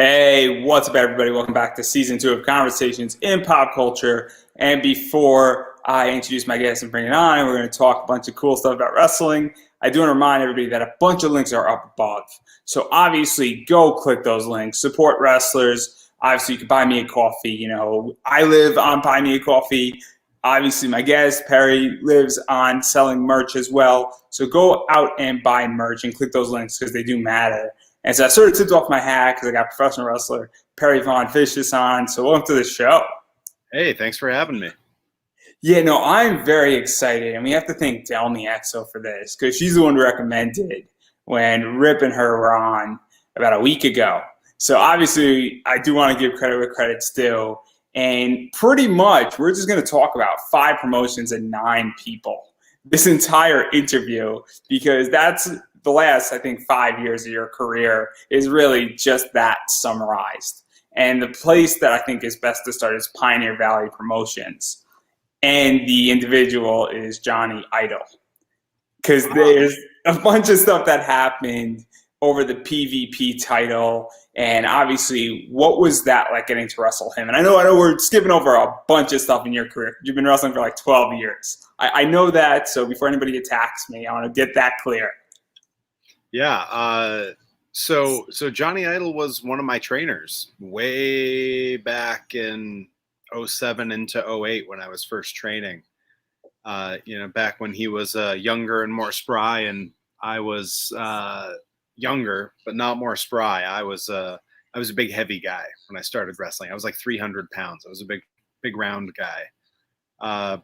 Hey, what's up, everybody? Welcome back to season 2 of Conversations in Pop Culture. And before I introduce my guest and bring it on, we're going to talk a bunch of cool stuff about wrestling. I do want to remind everybody that a bunch of links are up above. So obviously, go click those links. Support wrestlers. Obviously, you can buy me a coffee. You know, I live on Buy Me a Coffee. Obviously, my guest, Perry, lives on selling merch as well. So go out and buy merch and click those links because they do matter. And so I sort of tipped off my hat because I got professional wrestler Perry Von Fishes on. So welcome to the show. Hey, thanks for having me. Yeah, no, I'm very excited. And we have to thank Delmy Exo for this because she's the one who recommended when Rip and her were on about a week ago. So obviously, I do want to give credit where credit's due. And pretty much, we're just going to talk about 5 promotions and 9 people this entire interview because that's the last, I think, 5 years of your career is really just that summarized. And the place that I think is best to start is Pioneer Valley Promotions. And the individual is Johnny Idol. Because there's a bunch of stuff that happened over the PvP title. And obviously, what was that like getting to wrestle him? And I know we're skipping over a bunch of stuff in your career. You've been wrestling for like 12 years. I know that. So before anybody attacks me, I want to get that clear. Yeah. So Johnny Idol was one of my trainers way back in 07 into 08 when I was first training. Back when he was younger and more spry, and I was younger but not more spry. I was a big heavy guy when I started wrestling. I was like 300 pounds. I was a big round guy.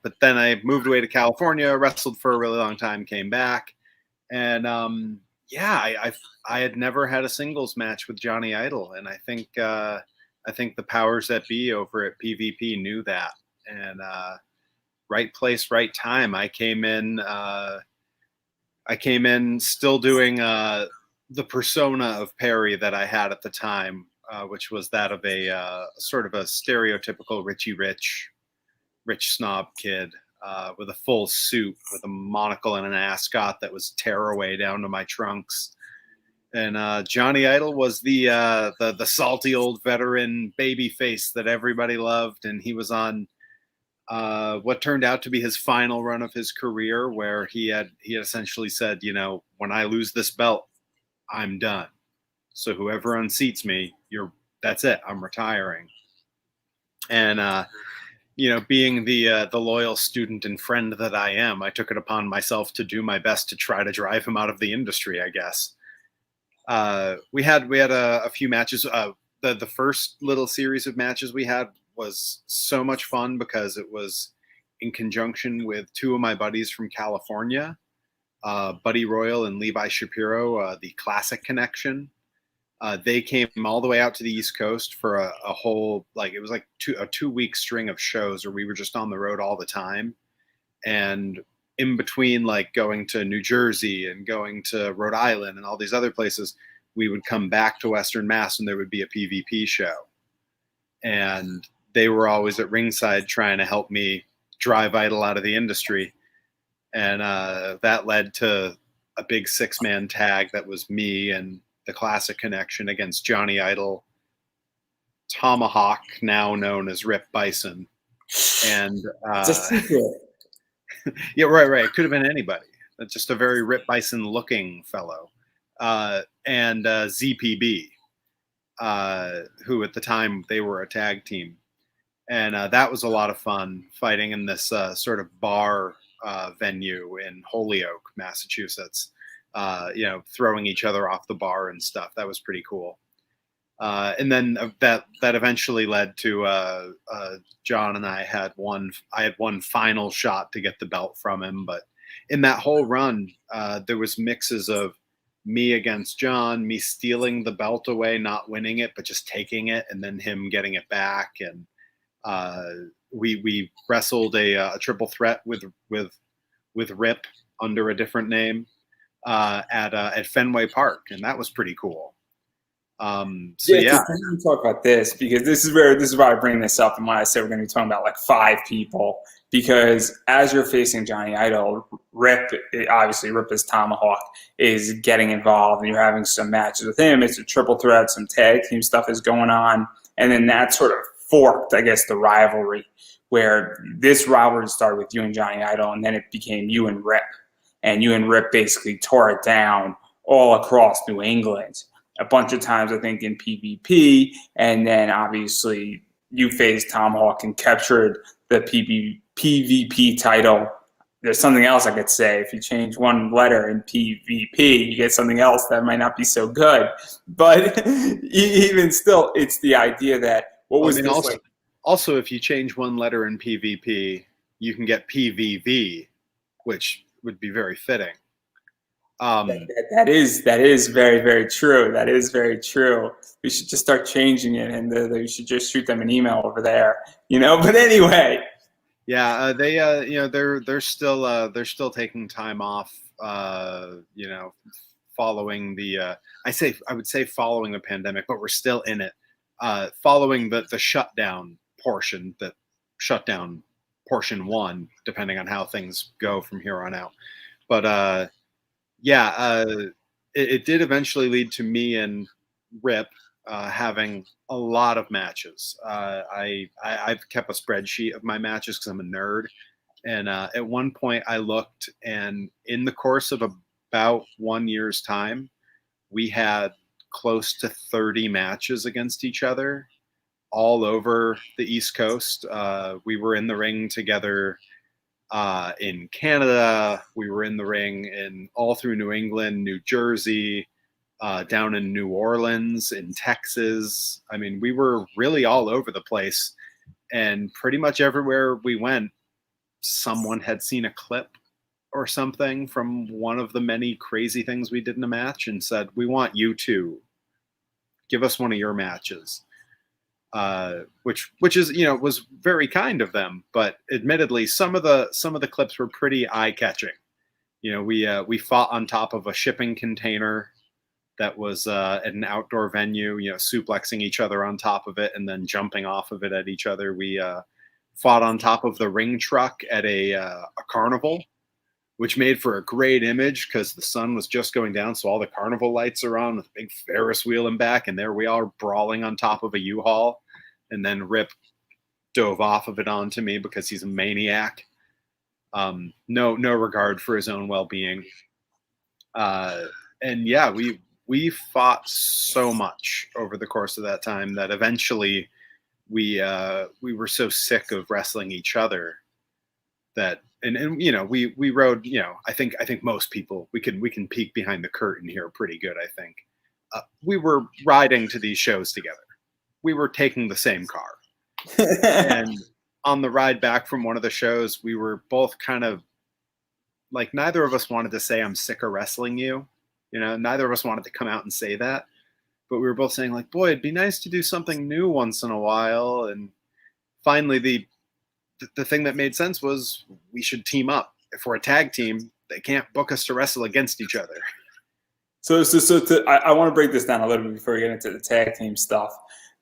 But then I moved away to California, wrestled for a really long time, came back, and I had never had a singles match with Johnny Idol, and I think the powers that be over at PvP knew that, and right place, right time. I came in still doing the persona of Perry that I had at the time, which was that of a sort of a stereotypical Richie Rich snob kid. With a full suit, with a monocle and an ascot that was tearaway down to my trunks. And Johnny Idol was the salty old veteran baby face that everybody loved. And he was on what turned out to be his final run of his career, where he had essentially said, when I lose this belt, I'm done. So whoever unseats me, that's it. I'm retiring. And being the loyal student and friend that I am, I took it upon myself to do my best to try to drive him out of the industry, I guess. We had a few matches. The first little series of matches we had was so much fun because it was in conjunction with 2 of my buddies from California, Buddy Royal and Levi Shapiro, the Classic Connection. They came all the way out to the East Coast for a whole, it was like a 2-week string of shows where we were just on the road all the time. And in between, going to New Jersey and going to Rhode Island and all these other places, we would come back to Western Mass and there would be a PvP show. And they were always at ringside trying to help me drive Idol out of the industry. And that led to a big 6-man tag that was me and the Classic Connection against Johnny Idol, Tomahawk, now known as Rip Bison, and It's a secret. yeah, right. It could have been anybody. Just a very Rip Bison looking fellow, and ZPB, who at the time they were a tag team, and that was a lot of fun fighting in this sort of bar venue in Holyoke, Massachusetts. Throwing each other off the bar and stuff. That was pretty cool. And then that eventually led to John and I had one final shot to get the belt from him. But in that whole run, there was mixes of me against John, me stealing the belt away, not winning it, but just taking it, and then him getting it back. And we wrestled a triple threat with Rip under a different name. At Fenway Park, and that was pretty cool. So yeah, Let me talk about this because this is why I bring this up and why I said we're going to be talking about like 5 people. Because as you're facing Johnny Idol, Rip, obviously Rip is Tomahawk, is getting involved, and you're having some matches with him. It's a triple threat, some tag team stuff is going on, and then that sort of forked, I guess, the rivalry, where this rivalry started with you and Johnny Idol, and then it became you and Rip, and you and Rip basically tore it down all across New England a bunch of times, I think, in PvP, and then obviously you faced Tomahawk and captured the PvP title. There's something else I could say. If you change one letter in PvP, you get something else that might not be so good. But even still, it's the idea that what was this like? Also, if you change one letter in PvP, you can get PvV, which would be very fitting. That is very, very true. That is very true. We should just start changing it, and we should just shoot them an email over there, But anyway, yeah, they're still taking time off. Following the I would say following the pandemic, but we're still in it. Following the shutdown portion, that shutdown portion 1, depending on how things go from here on out. But it did eventually lead to me and Rip having a lot of matches. I've kept a spreadsheet of my matches because I'm a nerd. And at one point I looked, and in the course of about 1 year's time, we had close to 30 matches against each other all over the East Coast. We were in the ring together in Canada. We were in the ring all through New England, New Jersey, down in New Orleans, in Texas. I mean, we were really all over the place, and pretty much everywhere we went, someone had seen a clip or something from one of the many crazy things we did in a match and said, "We want you to give us one of your matches." Which is, was very kind of them, but admittedly some of the clips were pretty eye-catching. We fought on top of a shipping container that was at an outdoor venue, suplexing each other on top of it and then jumping off of it at each other. We fought on top of the ring truck at a carnival, which made for a great image because the sun was just going down, so all the carnival lights are on with a big Ferris wheel in back, and there we are brawling on top of a U-Haul. And then Rip dove off of it onto me because he's a maniac. No regard for his own well-being. And yeah, we fought so much over the course of that time that eventually we were so sick of wrestling each other that we rode, I think most people, we can peek behind the curtain here pretty good. I think we were riding to these shows together. We were taking the same car. And on the ride back from one of the shows, we were both kind of like, neither of us wanted to say, "I'm sick of wrestling you." Neither of us wanted to come out and say that. But we were both saying, like, boy, it'd be nice to do something new once in a while. And finally, the thing that made sense was we should team up. If we're a tag team, they can't book us to wrestle against each other. I want to break this down a little bit before we get into the tag team stuff,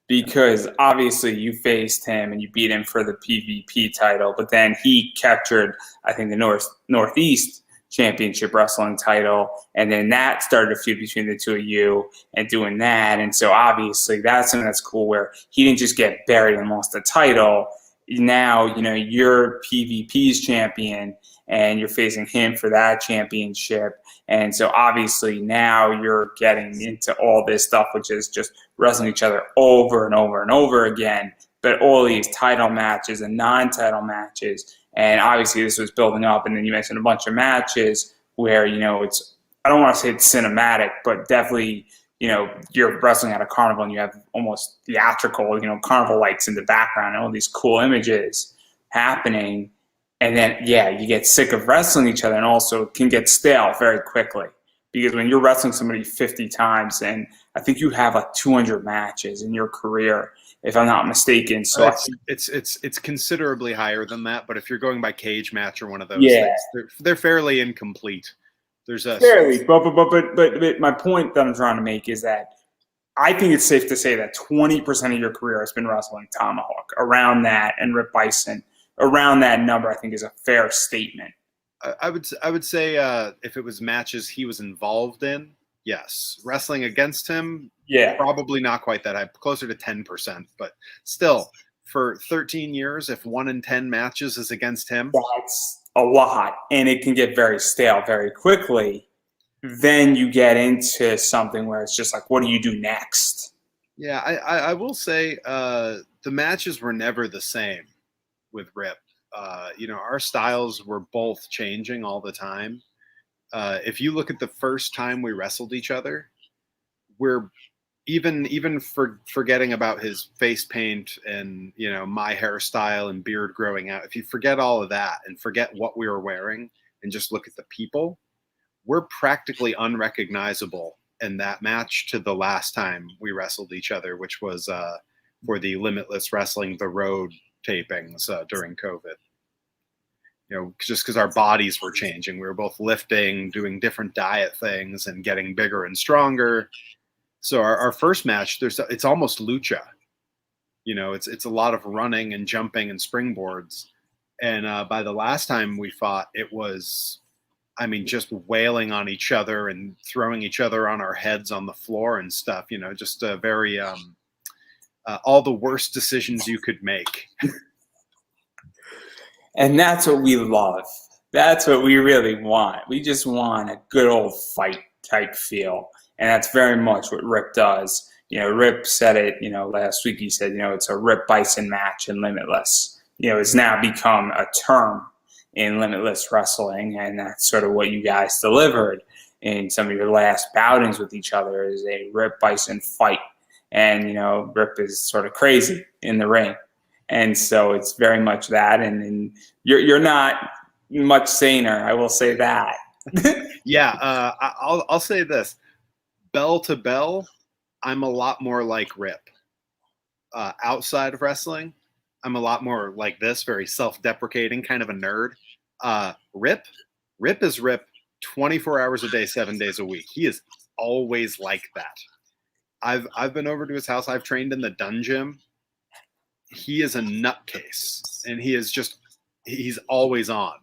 because obviously you faced him and you beat him for the PvP title, but then he captured, I think, the Northeast Championship Wrestling title, and then that started a feud between the two of you and doing that. And so obviously that's something that's cool, where he didn't just get buried and lost the title. Now, you're PvP's champion and you're facing him for that championship. And so obviously now you're getting into all this stuff, which is just wrestling each other over and over and over again, but all these title matches and non-title matches. And obviously this was building up. And then you mentioned a bunch of matches where, it's, I don't want to say it's cinematic, but definitely, you're wrestling at a carnival and you have almost theatrical, carnival lights in the background and all these cool images happening. And then, you get sick of wrestling each other, and also can get stale very quickly. Because when you're wrestling somebody 50 times, and I think you have like 200 matches in your career, if I'm not mistaken. So it's considerably higher than that. But if you're going by cage match or one of those things, they're fairly incomplete. There's a fairly, but my point that I'm trying to make is that I think it's safe to say that 20% of your career has been wrestling Tomahawk, around that, and Rip Bison around that number. I think is a fair statement. I would say if it was matches he was involved in, yes. Wrestling against him, Yeah, probably not quite that high, closer to 10%. But still, for 13 years, if 1 in 10 matches is against him, that's a lot, and it can get very stale very quickly. Then you get into something where it's just like, what do you do next? yeah, I will say the matches were never the same with Rip. Our styles were both changing all the time. If you look at the first time we wrestled each other, we're even forgetting about his face paint and my hairstyle and beard growing out. If you forget all of that and forget what we were wearing and just look at the people, we're practically unrecognizable in that match to the last time we wrestled each other, which was for the Limitless Wrestling the Road tapings during COVID. Just because our bodies were changing, we were both lifting, doing different diet things, and getting bigger and stronger. So our first match, it's almost lucha. It's a lot of running and jumping and springboards. And by the last time we fought, it was, just wailing on each other and throwing each other on our heads on the floor and stuff. Just a very all the worst decisions you could make. And that's what we love. That's what we really want. We just want a good old fight type feel. And that's very much what Rip does. Rip said it, last week. He said, it's a Rip Bison match in Limitless. It's now become a term in Limitless Wrestling. And that's sort of what you guys delivered in some of your last boutings with each other, is a Rip Bison fight. And, Rip is sort of crazy in the ring. And so it's very much that, and you're not much saner, I will say that. Yeah, I'll say this: bell to bell, I'm a lot more like Rip. Outside of wrestling, I'm a lot more like this, very self-deprecating, kind of a nerd. Rip is Rip, 24 hours a day, 7 days a week. He is always like that. I've been over to his house. I've trained in the dungeon. He is a nutcase, and he's always on.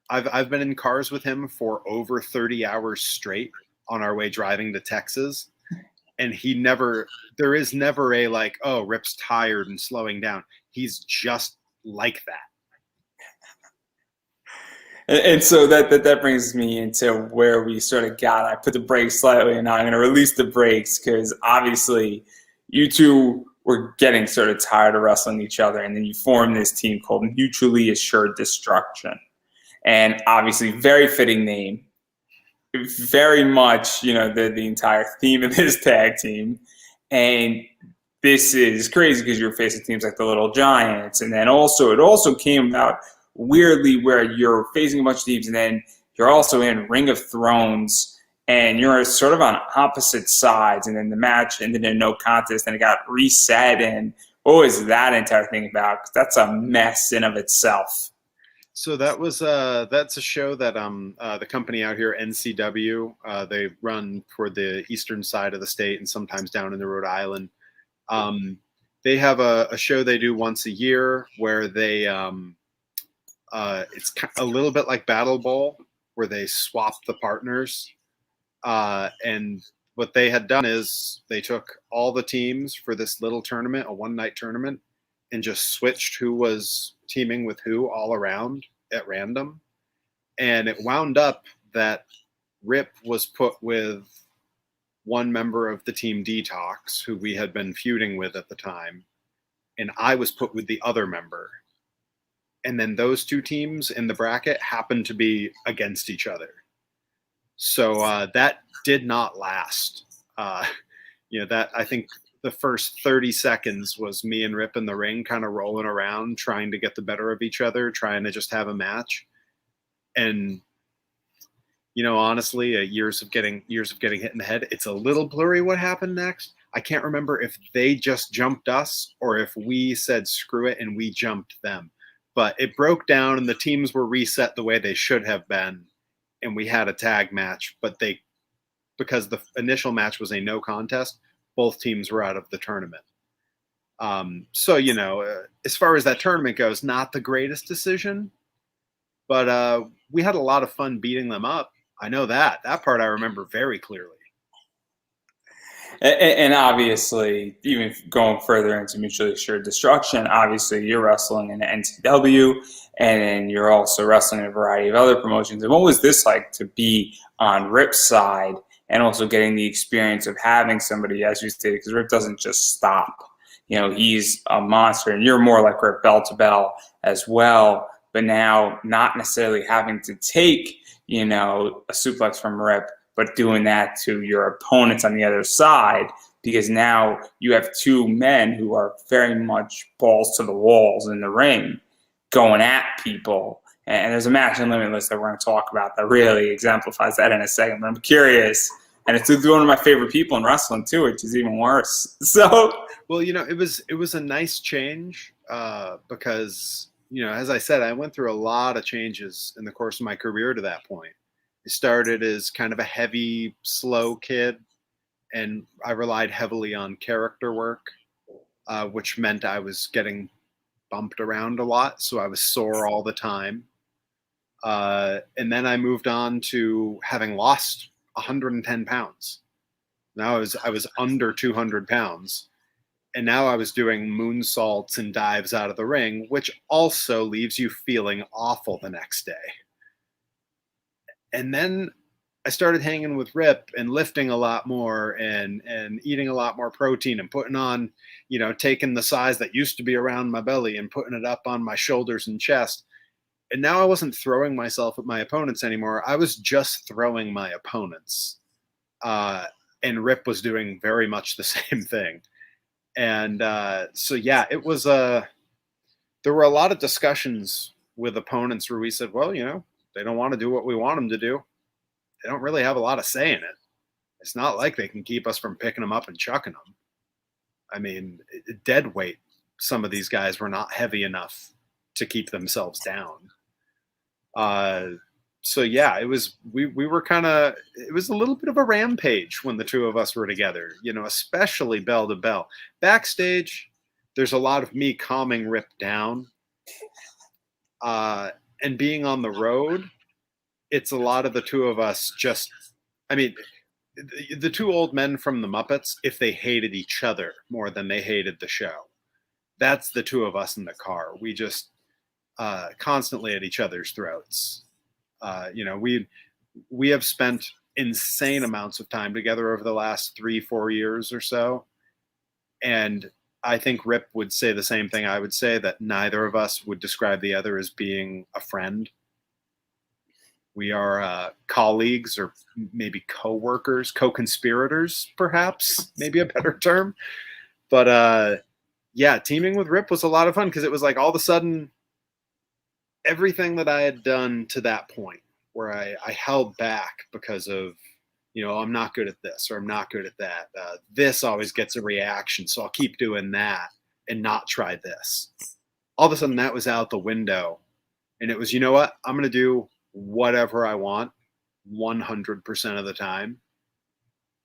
I've been in cars with him for over 30 hours straight on our way driving to Texas, and there is never a like, oh, Rip's tired and slowing down. He's just like that. And so that brings me into where we sort of got. I put the brakes slightly, and now I'm going to release the brakes, because obviously you two were getting sort of tired of wrestling each other, and then you formed this team called Mutually Assured Destruction. And obviously, very fitting name, very much, the entire theme of this tag team. And this is crazy because you're facing teams like the Little Giants, and then it also came about weirdly where you're facing a bunch of teams, and then you're also in Ring of Thrones, and you're sort of on opposite sides, and then the match ended in no contest, and it got reset. And what was that entire thing about? 'Cause that's a mess in of itself. So that's a show that the company out here, NCW, they run for the eastern side of the state and sometimes down in the Rhode Island. They have a show they do once a year where they it's a little bit like Battle Bowl, where they swap the partners. And what they had done is they took all the teams for this little tournament, a one-night tournament, and just switched who was teaming with who all around at random. And it wound up that Rip was put with one member of the team Detox, who we had been feuding with at the time, and I was put with the other member. And then those two teams in the bracket happened to be against each other. So that did not last. That I think the first 30 seconds was me and Rip in the ring, kind of rolling around, trying to get the better of each other, trying to just have a match. And honestly, years of getting hit in the head. It's a little blurry what happened next. I can't remember if they just jumped us or if we said screw it and we jumped them. But it broke down and the teams were reset the way they should have been, and we had a tag match. But because the initial match was a no contest, both teams were out of the tournament. So, as far as that tournament goes, not the greatest decision, but we had a lot of fun beating them up. I know that part I remember very clearly. And obviously, even going further into mutually assured destruction, obviously you're wrestling in the NCW, and then you're also wrestling in a variety of other promotions. And what was this like to be on Rip's side and also getting the experience of having somebody, as you stated, because Rip doesn't just stop. He's a monster, and you're more like Rip bell to bell as well. But now, not necessarily having to take, a suplex from Rip, but doing that to your opponents on the other side, because now you have two men who are very much balls to the walls in the ring, going at people. And there's a match in Limitless that we're going to talk about that really exemplifies that in a second. But I'm curious, and it's one of my favorite people in wrestling too, which is even worse. So, well, it was a nice change because as I said, I went through a lot of changes in the course of my career to that point. I started as kind of a heavy, slow kid, and I relied heavily on character work, which meant I was getting bumped around a lot, so I was sore all the time. And then I moved on to having lost 110 pounds. Now I was under 200 pounds, and now I was doing moonsaults and dives out of the ring, which also leaves you feeling awful the next day. And then I started hanging with Rip and lifting a lot more and eating a lot more protein and putting on, taking the size that used to be around my belly and putting it up on my shoulders and chest. And now I wasn't throwing myself at my opponents anymore. I was just throwing my opponents. And Rip was doing very much the same thing. And so, yeah, it was there were a lot of discussions with opponents where we said, well, they don't want to do what we want them to do. They don't really have a lot of say in it. It's not like they can keep us from picking them up and chucking them. I mean, dead weight, some of these guys were not heavy enough to keep themselves down. So yeah, we were it was a little bit of a rampage when the two of us were together, especially bell to bell. Backstage, there's a lot of me calming Rip down. And being on the road, it's a lot of the two of us the two old men from the Muppets, if they hated each other more than they hated the show, that's the two of us in the car. We just constantly at each other's throats. We have spent insane amounts of time together over the last 3-4 years or so. And I think Rip would say the same thing I would say, that neither of us would describe the other as being a friend. We are colleagues, or maybe co-workers, co-conspirators, perhaps, maybe a better term. But yeah, teaming with Rip was a lot of fun because it was like all of a sudden everything that I had done to that point where I held back because of, I'm not good at this or I'm not good at that. This always gets a reaction, so I'll keep doing that and not try this. All of a sudden that was out the window, and it was, you know what? I'm going to do whatever I want 100% of the time.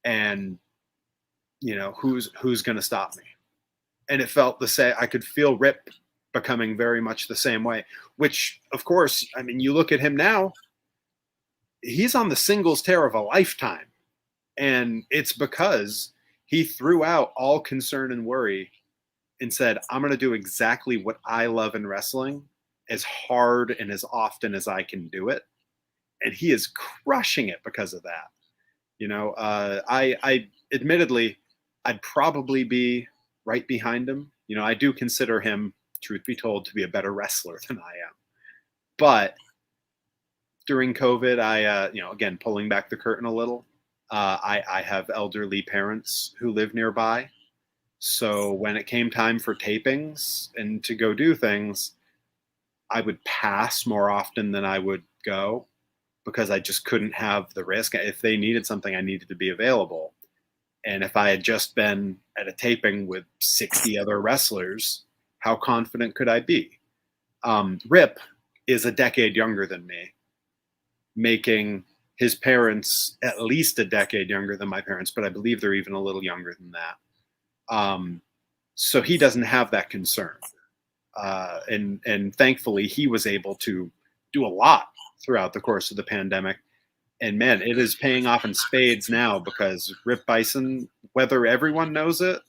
And, who's going to stop me? And it felt the same. I could feel Rip becoming very much the same way, which, of course, I mean, you look at him now, he's on the singles tear of a lifetime. And it's because he threw out all concern and worry and said, I'm going to do exactly what I love in wrestling as hard and as often as I can do it. And he is crushing it because of that. I admittedly, I'd probably be right behind him. I do consider him, truth be told, to be a better wrestler than I am. But during COVID, I, again, pulling back the curtain a little, I have elderly parents who live nearby. So when it came time for tapings and to go do things, I would pass more often than I would go because I just couldn't have the risk. If they needed something, I needed to be available. And if I had just been at a taping with 60 other wrestlers, how confident could I be? Rip is a decade younger than me, making his parents at least a decade younger than my parents, but I believe they're even a little younger than that. So he doesn't have that concern. And thankfully, he was able to do a lot throughout the course of the pandemic. And man, it is paying off in spades now because Rip Bison, whether everyone knows it,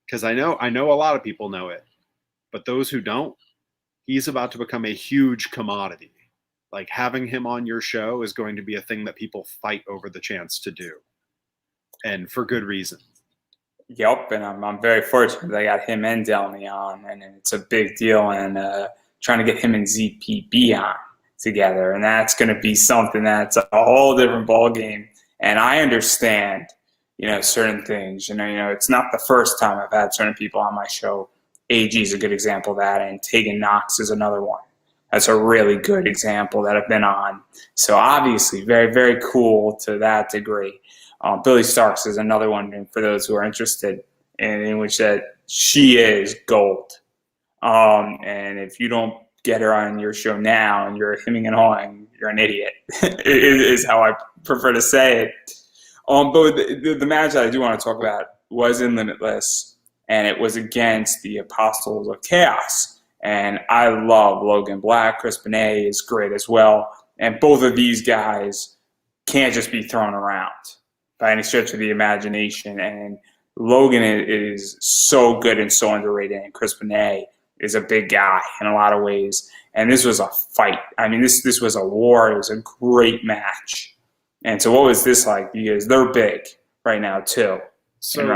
because I know a lot of people know it, but those who don't, he's about to become a huge commodity. Like having him on your show is going to be a thing that people fight over the chance to do, and for good reason. Yep, and I'm very fortunate that I got him and Delmy on, and it's a big deal. And trying to get him and ZPB on together, and that's going to be something that's a whole different ball game. And I understand, certain things. It's not the first time I've had certain people on my show. AG is a good example of that, and Tegan Knox is another one. That's a really good example that I've been on. So obviously, very, very cool to that degree. Billy Starks is another one for those who are interested in which that she is gold. And if you don't get her on your show now and you're hemming and hawing, you're an idiot, is how I prefer to say it. But the match that I do want to talk about was in Limitless, and it was against the Apostles of Chaos. And I love Logan Black. Chris Benet is great as well. And both of these guys can't just be thrown around by any stretch of the imagination. And Logan is so good and so underrated. And Chris Benet is a big guy in a lot of ways. And this was a fight. I mean, this was a war. It was a great match. And so what was this like? Because they're big right now too. So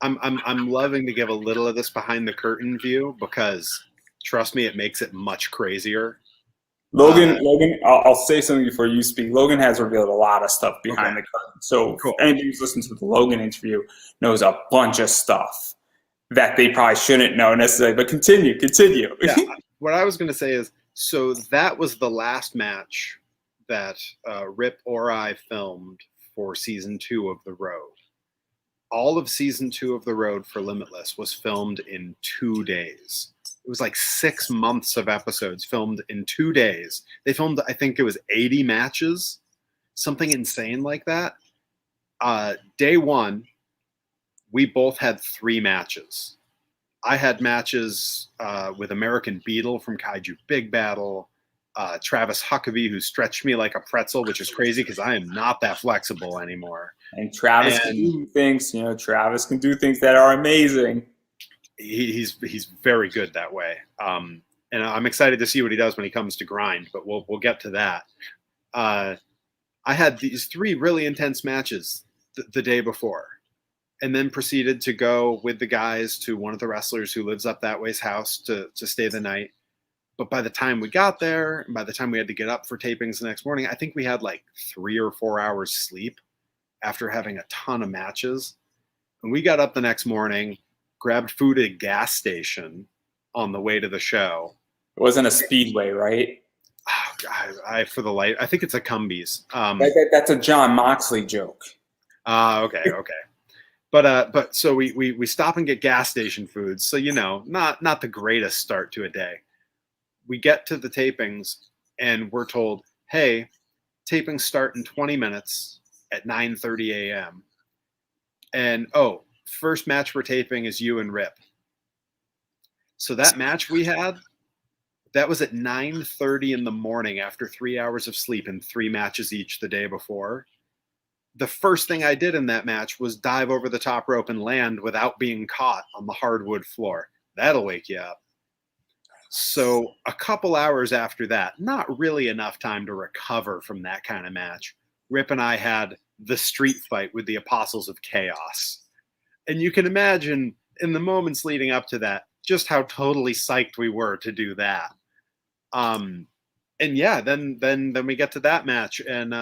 I'm loving to give a little of this behind the curtain view because trust me, it makes it much crazier. Logan, I'll say something before you speak. Logan has revealed a lot of stuff behind the curtain. So cool. Anybody who's listened to the Logan interview knows a bunch of stuff that they probably shouldn't know necessarily. But continue. Yeah. What I was going to say is, so that was the last match that Rip or I filmed for season 2 of The Road. All of season 2 of The Road for Limitless was filmed in 2 days. It was like 6 months of episodes filmed in 2 days. They filmed, I think it was 80 matches, something insane like that. Day 1, we both had 3 matches. I had matches with American Beetle from Kaiju Big Battle, Travis Huckabee, who stretched me like a pretzel, which is crazy because I am not that flexible anymore. And Travis can do things, Travis can do things that are amazing. He's very good that way. And I'm excited to see what he does when he comes to grind, but we'll get to that. I had these 3 really intense matches the day before, and then proceeded to go with the guys to one of the wrestlers who lives up that way's house to stay the night. But by the time we got there, and by the time we had to get up for tapings the next morning, I think we had like 3 or 4 hours sleep after having a ton of matches. And we got up the next morning, grabbed food at a gas station on the way to the show. It wasn't a Speedway, right? Oh, God, I think it's a Cumbies. That's a John Moxley joke. Okay. But so we stop and get gas station food. So, not the greatest start to a day. We get to the tapings and we're told, hey, tapings start in 20 minutes at 9:30 a.m. And, first match we're taping is you and Rip. So that match we had, that was at 9:30 in the morning after 3 hours of sleep and 3 matches each the day before. The first thing I did in that match was dive over the top rope and land without being caught on the hardwood floor. That'll wake you up. So a couple hours after that, not really enough time to recover from that kind of match, Rip and I had the street fight with the Apostles of Chaos. And you can imagine in the moments leading up to that, just how totally psyched we were to do that. And yeah, then we get to that match, and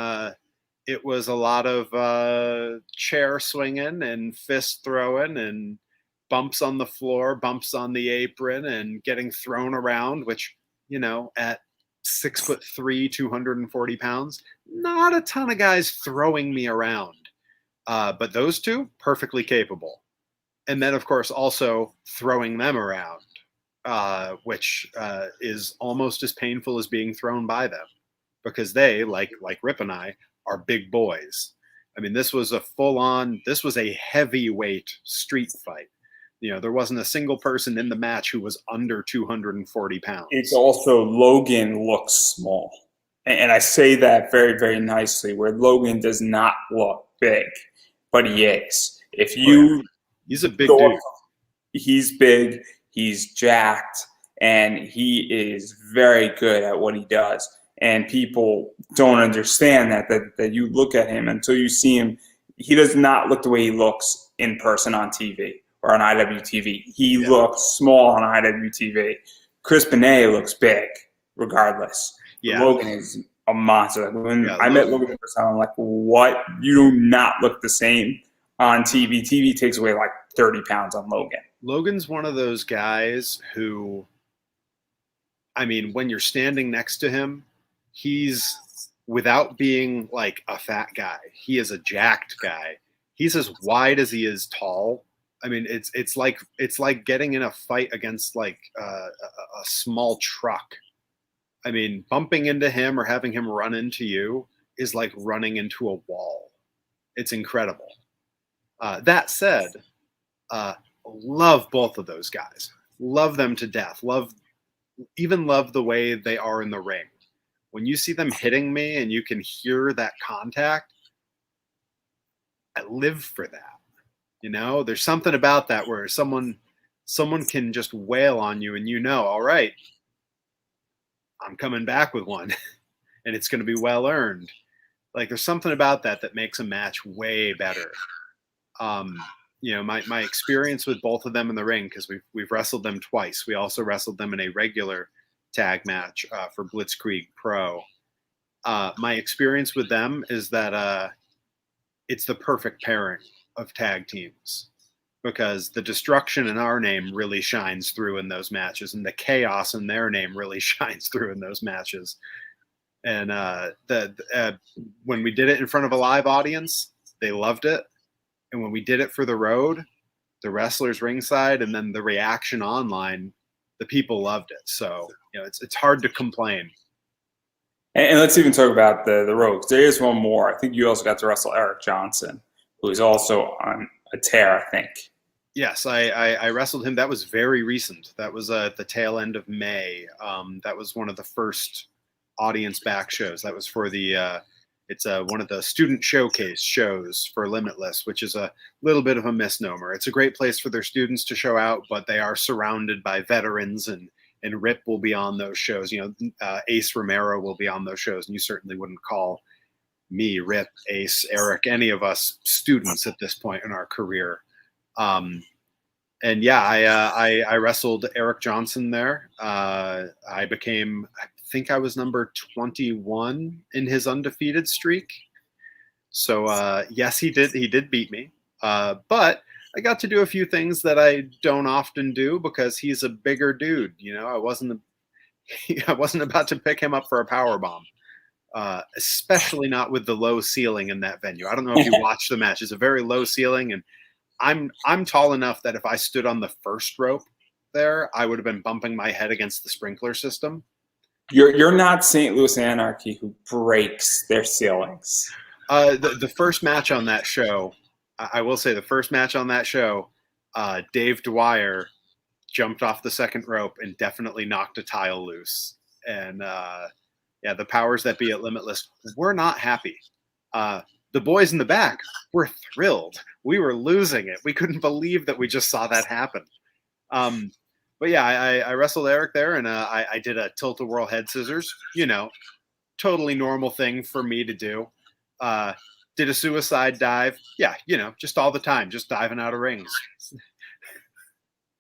it was a lot of chair swinging and fist throwing and bumps on the floor, bumps on the apron, and getting thrown around, which, at 6'3", 240 pounds, not a ton of guys throwing me around. But those 2, perfectly capable. And then, of course, also throwing them around, which is almost as painful as being thrown by them, because they, like Rip and I, are big boys. I mean, this was this was a heavyweight street fight. There wasn't a single person in the match who was under 240 pounds. It's also Logan looks small. And I say that very, very nicely, where Logan does not look big, but he is. If you He's a big dude. He's big, he's jacked, and he is very good at what he does. And people don't understand that you look at him until you see him. He does not look the way he looks in person on TV or on IWTV. He looks small on IWTV. Chris Benet looks big, regardless. Yeah. Logan is a monster. When I met Logan the first time, I'm like, what? You do not look the same on TV. TV takes away like 30 pounds on Logan. Logan's one of those guys who, I mean, when you're standing next to him, he's, without being like a fat guy, he is a jacked guy. He's as wide as he is tall. I mean, it's like getting in a fight against like a small truck. I mean, bumping into him or having him run into you is like running into a wall. It's incredible. That said, love both of those guys. Love them to death. Love the way they are in the ring. When you see them hitting me and you can hear that contact, I live for that. There's something about that where someone can just wail on you and all right, I'm coming back with one and it's going to be well earned. Like there's something about that makes a match way better. My experience with both of them in the ring, because we've wrestled them twice. We also wrestled them in a regular tag match for Blitzkrieg Pro. My experience with them is that it's the perfect pairing of tag teams, because the destruction in our name really shines through in those matches, and the chaos in their name really shines through in those matches. And when we did it in front of a live audience, they loved it. And when we did it for the road, the wrestlers ringside, and then the reaction online, the people loved it. So, it's hard to complain. And let's even talk about the road. There is one more. I think you also got to wrestle Eric Johnson, who is also on a tear, I think. Yes, I wrestled him. That was very recent. That was at the tail end of May. That was one of the first audience back shows. That was for it's one of the student showcase shows for Limitless, which is a little bit of a misnomer. It's a great place for their students to show out, but they are surrounded by veterans, and Rip will be on those shows. Ace Romero will be on those shows, and you certainly wouldn't call me, Rip, Ace, Eric, any of us students at this point in our career. I wrestled Eric Johnson there. I think I was number 21 in his undefeated streak. So yes, he did beat me. But I got to do a few things that I don't often do because he's a bigger dude. I wasn't about to pick him up for a power bomb. Especially not with the low ceiling in that venue. I don't know if you watched the match. It's a very low ceiling, and I'm tall enough that if I stood on the first rope there, I would have been bumping my head against the sprinkler system. You're not St. Louis Anarchy, who breaks their ceilings. The first match on that show, I will say the first match on that show, Dave Dwyer jumped off the second rope and definitely knocked a tile loose. And the powers that be at Limitless were not happy. The boys in the back were thrilled. We were losing it. We couldn't believe that we just saw that happen. But yeah, I wrestled Eric there, and I did a tilt-a-whirl head scissors. Totally normal thing for me to do. Did a suicide dive. Yeah, just all the time, just diving out of rings.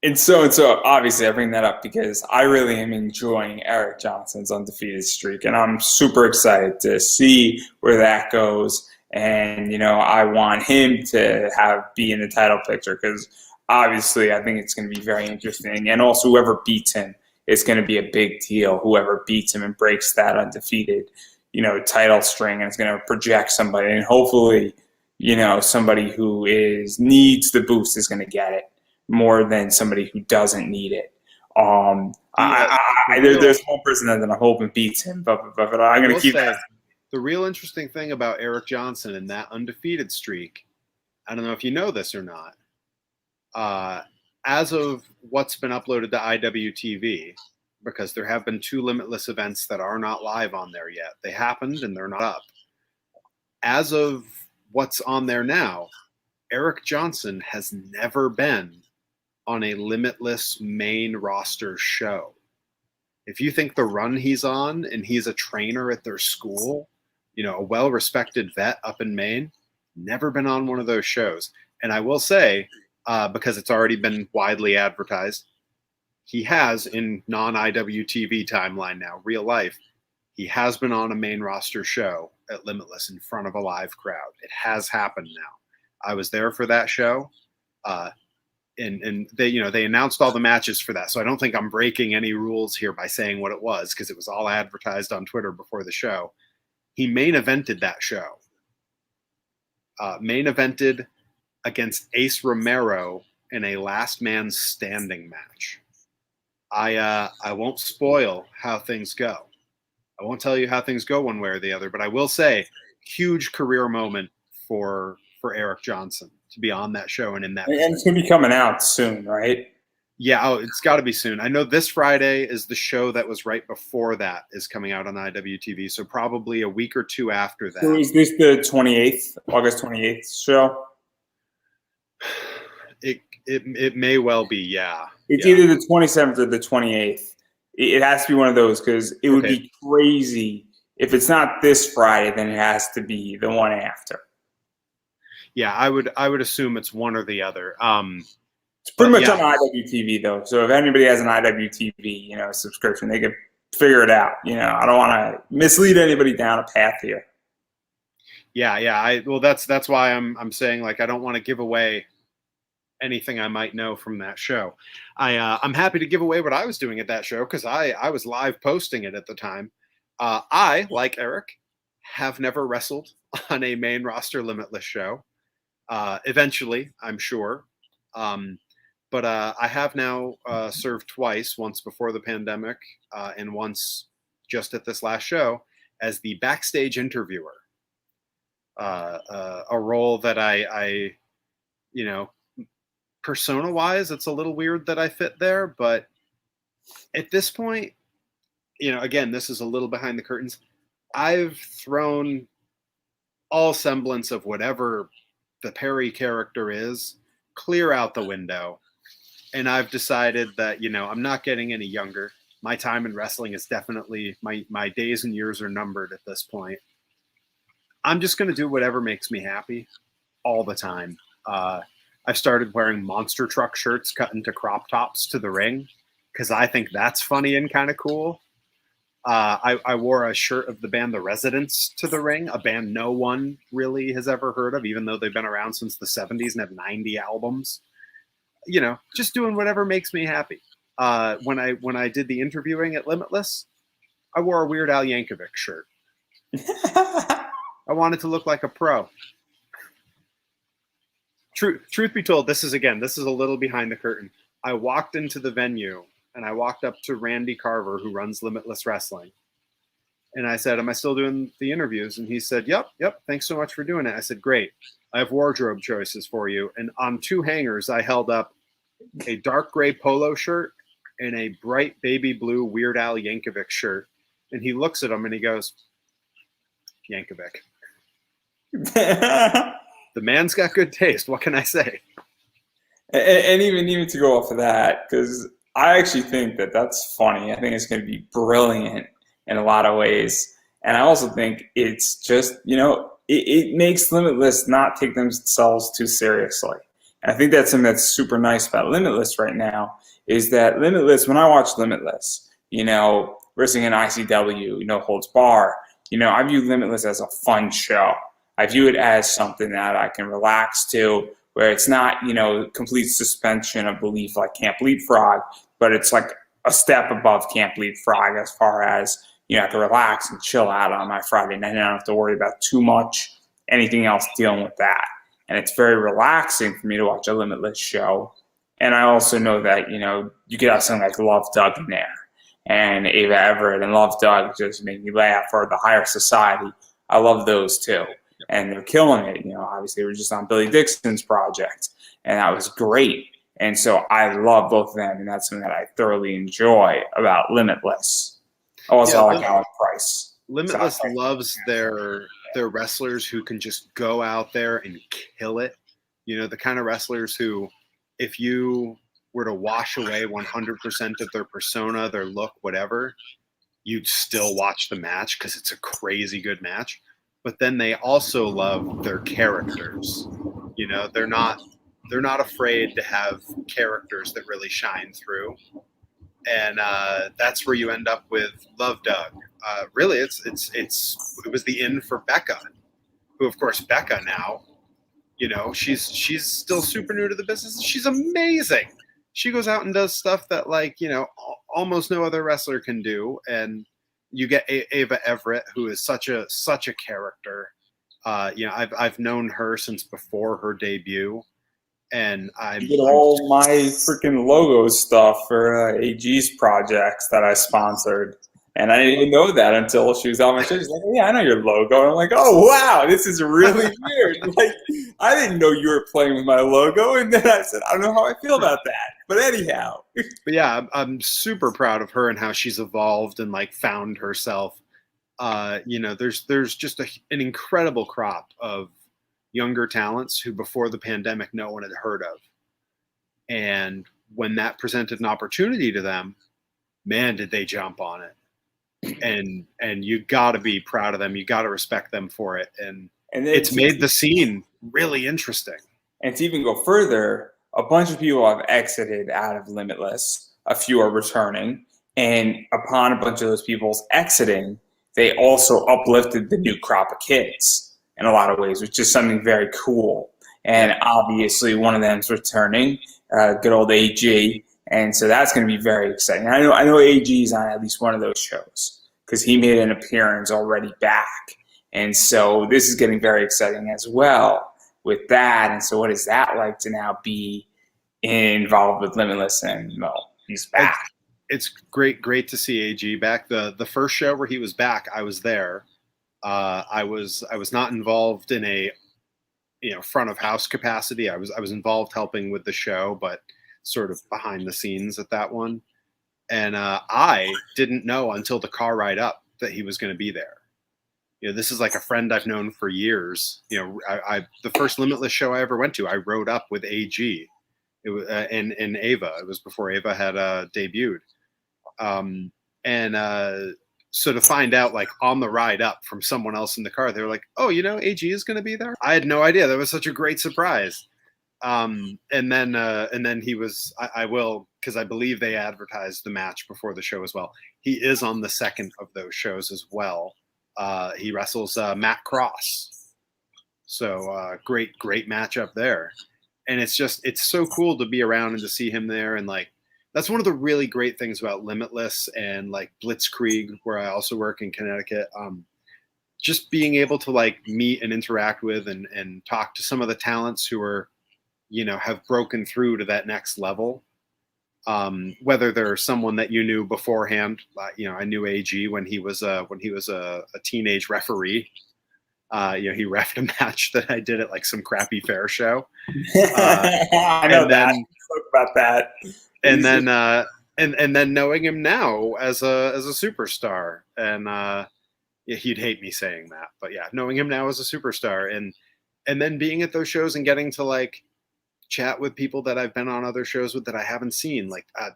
And so obviously I bring that up because I really am enjoying Eric Johnson's undefeated streak, and I'm super excited to see where that goes. And, I want him to be in the title picture because obviously I think it's going to be very interesting. And also whoever beats him is going to be a big deal. Whoever beats him and breaks that undefeated, title string, and it's going to project somebody. And hopefully, somebody who needs the boost is going to get it more than somebody who doesn't need it. There's one person that I'm hoping beats him, but I'm going to keep that. The real interesting thing about Eric Johnson and that undefeated streak, I don't know if you know this or not, as of what's been uploaded to IWTV, because there have been 2 Limitless events that are not live on there yet. They happened and they're not up. As of what's on there now, Eric Johnson has never been on a Limitless main roster show. If you think the run he's on, and he's a trainer at their school, a well-respected vet up in Maine, never been on one of those shows. And I will say, because it's already been widely advertised, he has, in non-IWTV timeline now, real life, he has been on a main roster show at Limitless in front of a live crowd. It has happened now. I was there for that show. And they announced all the matches for that. So I don't think I'm breaking any rules here by saying what it was, because it was all advertised on Twitter before the show. He main evented that show. Main evented against Ace Romero in a last man standing match. I won't spoil how things go. I won't tell you how things go one way or the other, but I will say, huge career moment for Eric Johnson to be on that show and in that. And it's going to be coming out soon, right? Yeah, it's got to be soon. I know this Friday is the show that was right before that is coming out on IWTV, so probably a week or 2 after that. So is this the 28th, August 28th show? It may well be, yeah. It's either the 27th or the 28th. It has to be one of those, because it would be crazy. If it's not this Friday, then it has to be the one after. Yeah, I would assume it's one or the other. It's pretty much on IWTV, though. So if anybody has an IWTV, subscription, they can figure it out. I don't want to mislead anybody down a path here. Yeah. That's why I'm saying, like, I don't want to give away anything I might know from that show. I'm happy to give away what I was doing at that show, because I was live posting it at the time. I, like Eric, have never wrestled on a main roster Limitless show. Eventually, I'm sure. But I have now served twice, once before the pandemic and once just at this last show, as the backstage interviewer. A role that I persona-wise, it's a little weird that I fit there, but at this point, again, this is a little behind the curtains. I've thrown all semblance of whatever the Perry character is clear out the window, and I've decided that I'm not getting any younger. My time in wrestling is definitely, my days and years are numbered at this point. I'm just going to do whatever makes me happy all the time. I've started wearing monster truck shirts cut into crop tops to the ring, because I think that's funny and kind of cool. I wore a shirt of the band The Residents to the ring, a band no one really has ever heard of, even though they've been around since the 70s and have 90 albums. Just doing whatever makes me happy. When I did the interviewing at Limitless, I wore a Weird Al Yankovic shirt. I wanted to look like a pro. Truth be told, this is a little behind the curtain. I walked into the venue and I walked up to Randy Carver, who runs Limitless Wrestling. And I said, "Am I still doing the interviews?" And he said, Yep. Thanks so much for doing it. I said, "Great. I have wardrobe choices for you." And on 2 hangers, I held up a dark gray polo shirt and a bright baby blue Weird Al Yankovic shirt. And he looks at them and he goes, "Yankovic." The man's got good taste. What can I say? And even to go off of that, because I actually think that that's funny. I think it's going to be brilliant in a lot of ways. And I also think it's just, it makes Limitless not take themselves too seriously. And I think that's something that's super nice about Limitless right now, is that Limitless, when I watch Limitless, wrestling in ICW, no holds bar, I view Limitless as a fun show. I view it as something that I can relax to, where it's not, complete suspension of belief like Camp Leapfrog, but it's like a step above Camp Leapfrog as far as, I can relax and chill out on my Friday night. I don't have to worry about too much, anything else dealing with that. And it's very relaxing for me to watch a Limitless show. And I also know that, you could have something like Love Doug in there. And Ava Everett and Love Doug just make me laugh, or the Higher Society. I love those too, and they're killing it. Obviously, we're just on Billy Dixon's project, and that was great. And so I love both of them, and that's something that I thoroughly enjoy about Limitless. Also, Yeah, I like Alex Price. So Alex Limitless Price loves their wrestlers who can just go out there and kill it. The kind of wrestlers who, if you were to wash away 100% of their persona, their look, whatever, you'd still watch the match because it's a crazy good match. But then they also love their characters. They're not afraid to have characters that really shine through, and that's where you end up with Love Doug. Really, it was the in for Becca, who of course Becca now, she's still super new to the business. She's amazing. She goes out and does stuff that almost no other wrestler can do, and you get Ava Everett, who is such a character. I've known her since before her debut, and You did all my freaking logo stuff for AG's projects that I sponsored. And I didn't even know that until she was on my show. She's like, yeah, I know your logo. And I'm like, oh, wow, this is really weird. Like, I didn't know you were playing with my logo. And then I said, I don't know how I feel about that. But anyhow. But yeah, I'm super proud of her and how she's evolved and found herself. There's just an incredible crop of younger talents who before the pandemic no one had heard of. And when that presented an opportunity to them, man, did they jump on it. And you got to be proud of them. You got to respect them for it. And it's made the scene really interesting. And to even go further, a bunch of people have exited out of Limitless. A few are returning. And upon a bunch of those people's exiting, they also uplifted the new crop of kids in a lot of ways, which is something very cool. And obviously one of them's returning, good old AG. And so that's going to be very exciting. I know AG's on at least one of those shows because he made an appearance already back. And so this is getting very exciting as well with that. And so what is that like to now be involved with Limitless? And, well, he's back. It's great to see AG back. The first show where he was back, I was there. I was not involved in a front of house capacity. I was involved helping with the show, but sort of behind the scenes at that one. And I didn't know until the car ride up that he was going to be there. This is like a friend I've known for years. I the first Limitless show I ever went to, I rode up with AG. It was and Ava. It was before Ava had debuted. So to find out on the ride up from someone else in the car, they were like, "Oh, AG is going to be there." I had no idea. That was such a great surprise. And then he was. I will, because I believe they advertised the match before the show as well. He is on the second of those shows as well. He wrestles Matt Cross. So great matchup there. And it's so cool to be around and to see him there. And that's one of the really great things about Limitless and Blitzkrieg, where I also work in Connecticut. Just being able to meet and interact with and talk to some of the talents who are, have broken through to that next level. Whether they're someone that you knew beforehand, I knew AG when he was a teenage referee. He reffed a match that I did at some crappy fair show. I know that. Spoke about that. And then and then knowing him now as a superstar, and he'd hate me saying that, but yeah, knowing him now as a superstar, and then being at those shows and getting to chat with people that I've been on other shows with that I haven't seen.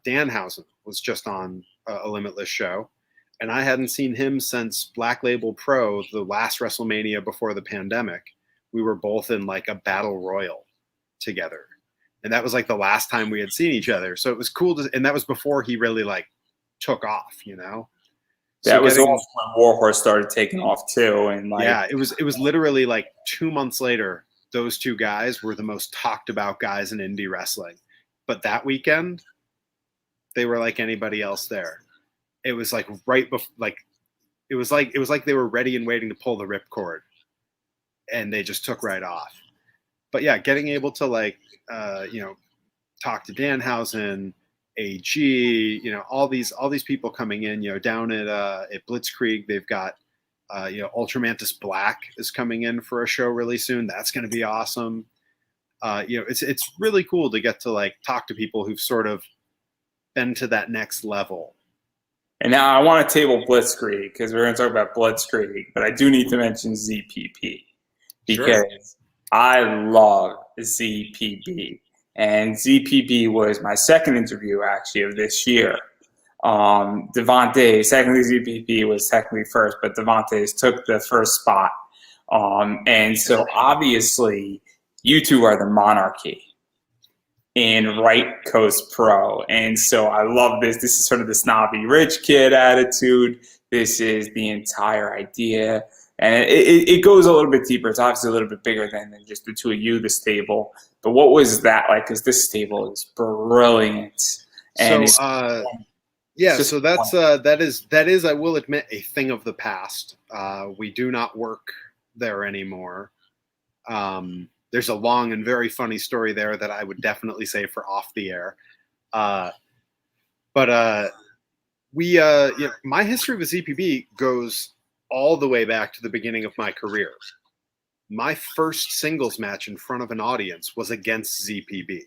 Danhausen was just on a Limitless show, and I hadn't seen him since Black Label Pro, the last WrestleMania before the pandemic. We were both in a battle royal together. And that was the last time we had seen each other. So it was cool and that was before he really took off, That was also when Warhorse started taking off too. And yeah, it was literally 2 months later, those two guys were the most talked about guys in indie wrestling. But that weekend, they were like anybody else there. It was right before, it was like they were ready and waiting to pull the ripcord, and they just took right off. But yeah, getting able to talk to Danhausen, AG, all these people coming in, down at Blitzkrieg, they've got Ultramantis Black is coming in for a show really soon. That's going to be awesome. It's really cool to get to like talk to people who've sort of been to that next level. And now I want to table Blitzkrieg because we're going to talk about Blitzkrieg, but I do need to mention ZPP because Sure. I love ZPB. And ZPB was my second interview actually of this year. Devontae, technically ZPP was technically first, but Devontae's took the first spot. And so obviously you two are the monarchy in Right Coast Pro. And so I love this. This is sort of the snobby rich kid attitude. This is the entire idea. And it goes a little bit deeper. It's obviously a little bit bigger than just the two of you, the stable. But what was that like? Because this stable is brilliant. And so that is, I will admit, a thing of the past. We do not work there anymore. There's a long and very funny story there that I would definitely say for off the air. My history with ZPB goes all the way back to the beginning of my career. My first singles match in front of an audience was against ZPB.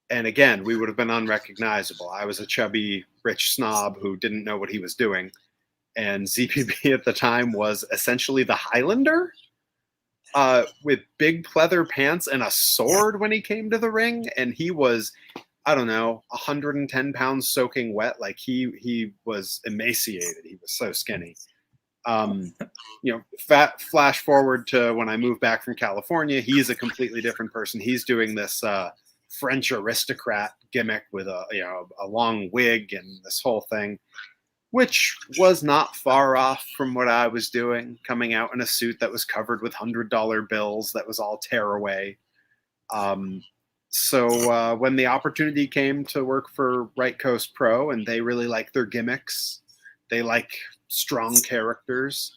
And again, we would have been unrecognizable. I was a chubby, rich snob who didn't know what he was doing. And ZPB at the time was essentially the Highlander. With big pleather pants and a sword when he came to the ring, and he was, I don't know, 110 pounds soaking wet. Like he was emaciated. He was so skinny. Flash forward to when I moved back from California. He's a completely different person. He's doing this French aristocrat gimmick with a long wig and this whole thing, which was not far off from what I was doing, coming out in a suit that was covered with $100 bills that was all tearaway. So when the opportunity came to work for Right Coast Pro, and they really like their gimmicks, they like strong characters,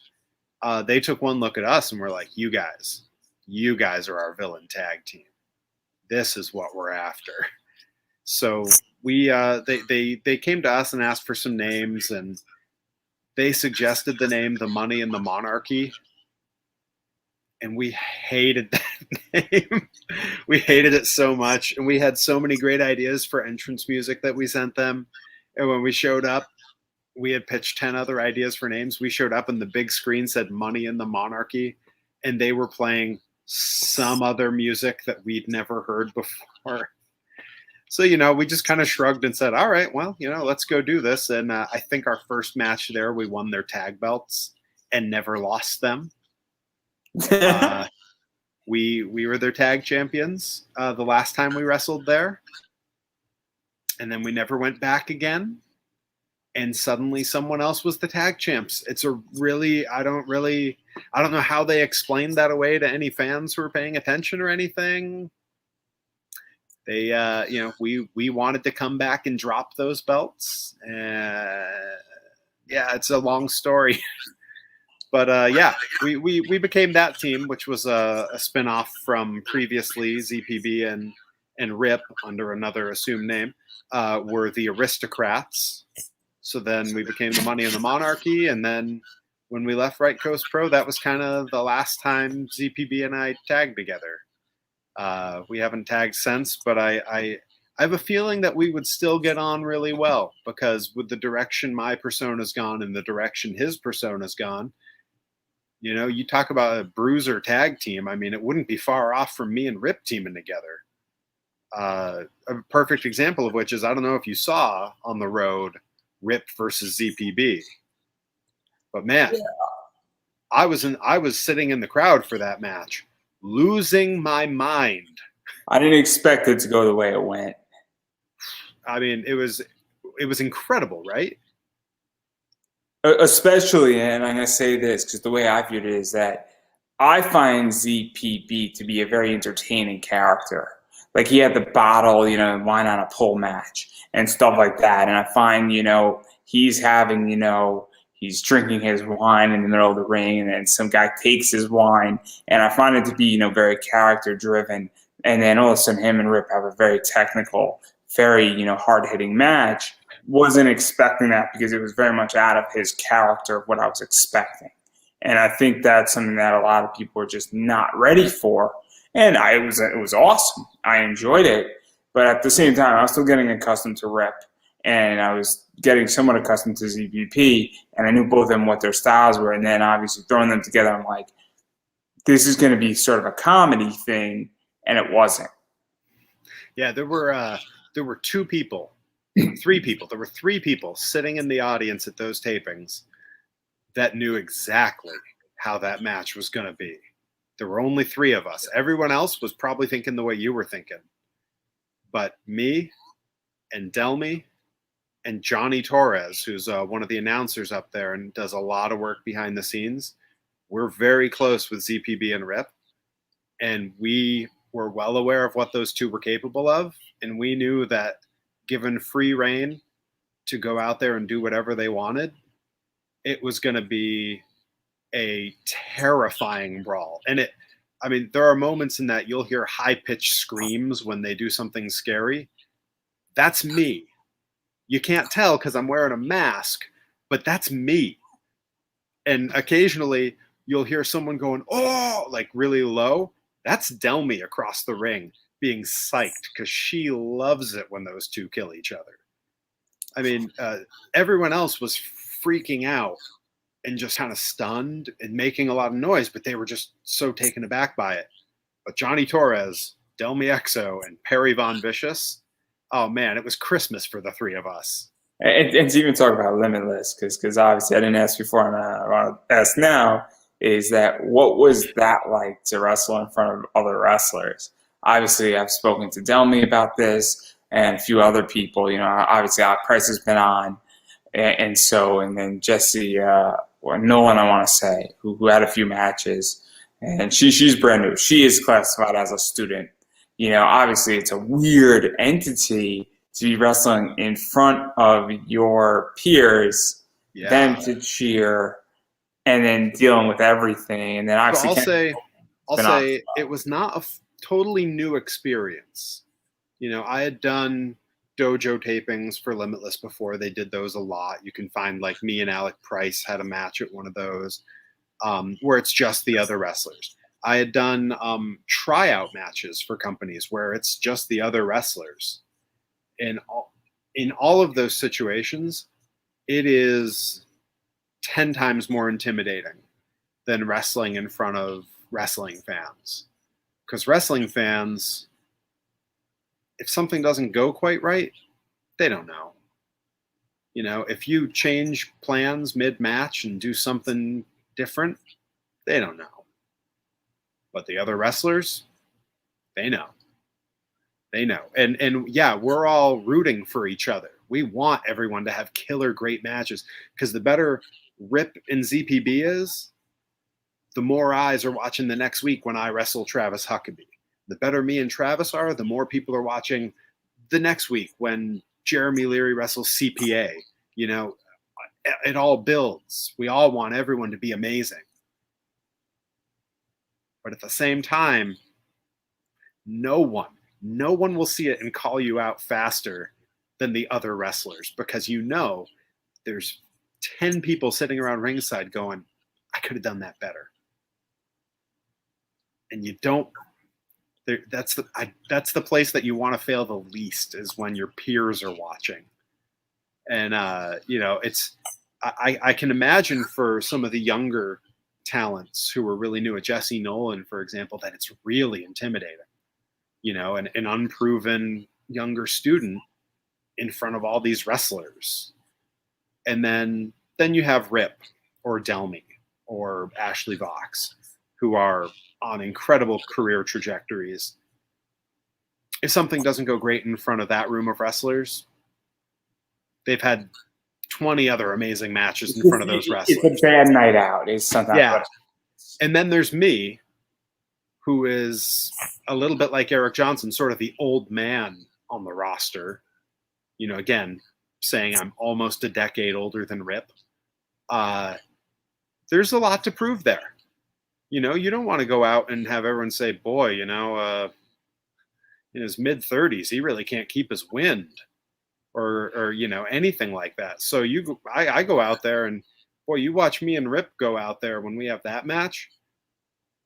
they took one look at us and were like, you guys are our villain tag team. This is what we're after. So they came to us and asked for some names, and they suggested the name The Money and the Monarchy, and we hated that name. We hated it so much, and we had so many great ideas for entrance music that we sent them. And when we showed up, we had pitched 10 other ideas for names. We showed up and the big screen said Money and the Monarchy, and they were playing some other music that we'd never heard before. So, we just kind of shrugged and said, all right, well, let's go do this. And I think our first match there, we won their tag belts and never lost them. We were their tag champions the last time we wrestled there. And then we never went back again. And suddenly someone else was the tag champs. It's a really, I don't know how they explained that away to any fans who were paying attention or anything. They, we wanted to come back and drop those belts. It's a long story. But we became that team, which was a spinoff from previously ZPB and RIP under another assumed name, were the Aristocrats. So then we became the Money and the Monarchy. And then when we left Right Coast Pro, that was kind of the last time ZPB and I tagged together. We haven't tagged since, but I have a feeling that we would still get on really well, because with the direction my persona's gone and the direction his persona's gone, you talk about a bruiser tag team. I mean, it wouldn't be far off from me and Rip teaming together. A perfect example of which is, I don't know if you saw on the road Rip versus ZPB, but man, yeah. I was sitting in the crowd for that match, losing my mind. I didn't expect it to go the way it went. I mean, it was incredible, right? Especially, and I'm going to say this because the way I viewed it is that I find ZPB to be a very entertaining character. Like, he had the bottle, wine on a pole match and stuff like that. And I find, he's having, he's drinking his wine in the middle of the ring, and then some guy takes his wine. And I find it to be, very character driven. And then all of a sudden him and Rip have a very technical, very, hard hitting match. Wasn't expecting that because it was very much out of his character of what I was expecting. And I think that's something that a lot of people are just not ready for. And it was awesome. I enjoyed it, but at the same time, I was still getting accustomed to Rip, and I was getting somewhat accustomed to ZPP, and I knew both of them what their styles were. And then obviously throwing them together, I'm like, this is going to be sort of a comedy thing, and it wasn't. Yeah, there were two people, three people. There were three people sitting in the audience at those tapings that knew exactly how that match was going to be. There were only three of us. Everyone else was probably thinking the way you were thinking. But me and Delmy and Johnny Torres, who's one of the announcers up there and does a lot of work behind the scenes, we're very close with ZPB and Rip. And we were well aware of what those two were capable of. And we knew that given free reign to go out there and do whatever they wanted, it was going to be a terrifying brawl. And there are moments in that you'll hear high-pitched screams when they do something scary. That's me. You can't tell because I'm wearing a mask, but that's me. And occasionally you'll hear someone going, oh, like really low. That's Delmy across the ring being psyched because she loves it when those two kill each other. Everyone else was freaking out and just kind of stunned and making a lot of noise, but they were just so taken aback by it. But Johnny Torres, Delmy Exo, and Perry Von Vicious, oh man, it was Christmas for the three of us. And to even talk about Limitless, because obviously I didn't ask before and I want to ask now, is that what was that like to wrestle in front of other wrestlers? Obviously, I've spoken to Delmy about this and a few other people. Obviously, Al Price has been on, and then Jesse Nolan, I want to say, who had a few matches, and she's brand new. She is classified as a student. Obviously, it's a weird entity to be wrestling in front of your peers, them to cheer, and then dealing with everything. And then obviously, I'll say it was not a totally new experience. I had done dojo tapings for Limitless before. They did those a lot. You can find like me and Alec Price had a match at one of those where it's just the other wrestlers. I had done tryout matches for companies where it's just the other wrestlers. And in all of those situations, it is 10 times more intimidating than wrestling in front of wrestling fans. Because wrestling fans, if something doesn't go quite right, they don't know. If you change plans mid-match and do something different, they don't know. But the other wrestlers, they know. They know. And yeah, we're all rooting for each other. We want everyone to have killer great matches because the better Rip and ZPB is, the more eyes are watching the next week when I wrestle Travis Huckabee. The better me and Travis are, the more people are watching the next week when Jeremy Leary wrestles CPA. It all builds. We all want everyone to be amazing. But at the same time, no one will see it and call you out faster than the other wrestlers because there's 10 people sitting around ringside going, I could have done that better. And you don't. That's the place that you want to fail the least is when your peers are watching. And it's I can imagine for some of the younger talents who are really new at Jesse Nolan, for example, that it's really intimidating. An unproven younger student in front of all these wrestlers. And then you have Rip or Delmy or Ashley Vox, who are on incredible career trajectories. If something doesn't go great in front of that room of wrestlers, they've had 20 other amazing matches in front of those wrestlers. It's a bad night out. It's something. Yeah. And then there's me, who is a little bit like Eric Johnson, sort of the old man on the roster. Again, saying I'm almost a decade older than Rip. There's a lot to prove there. You don't want to go out and have everyone say, boy, in his mid-30s, he really can't keep his wind or anything like that. So I go out there and, Boy, you watch me and Rip go out there when we have that match.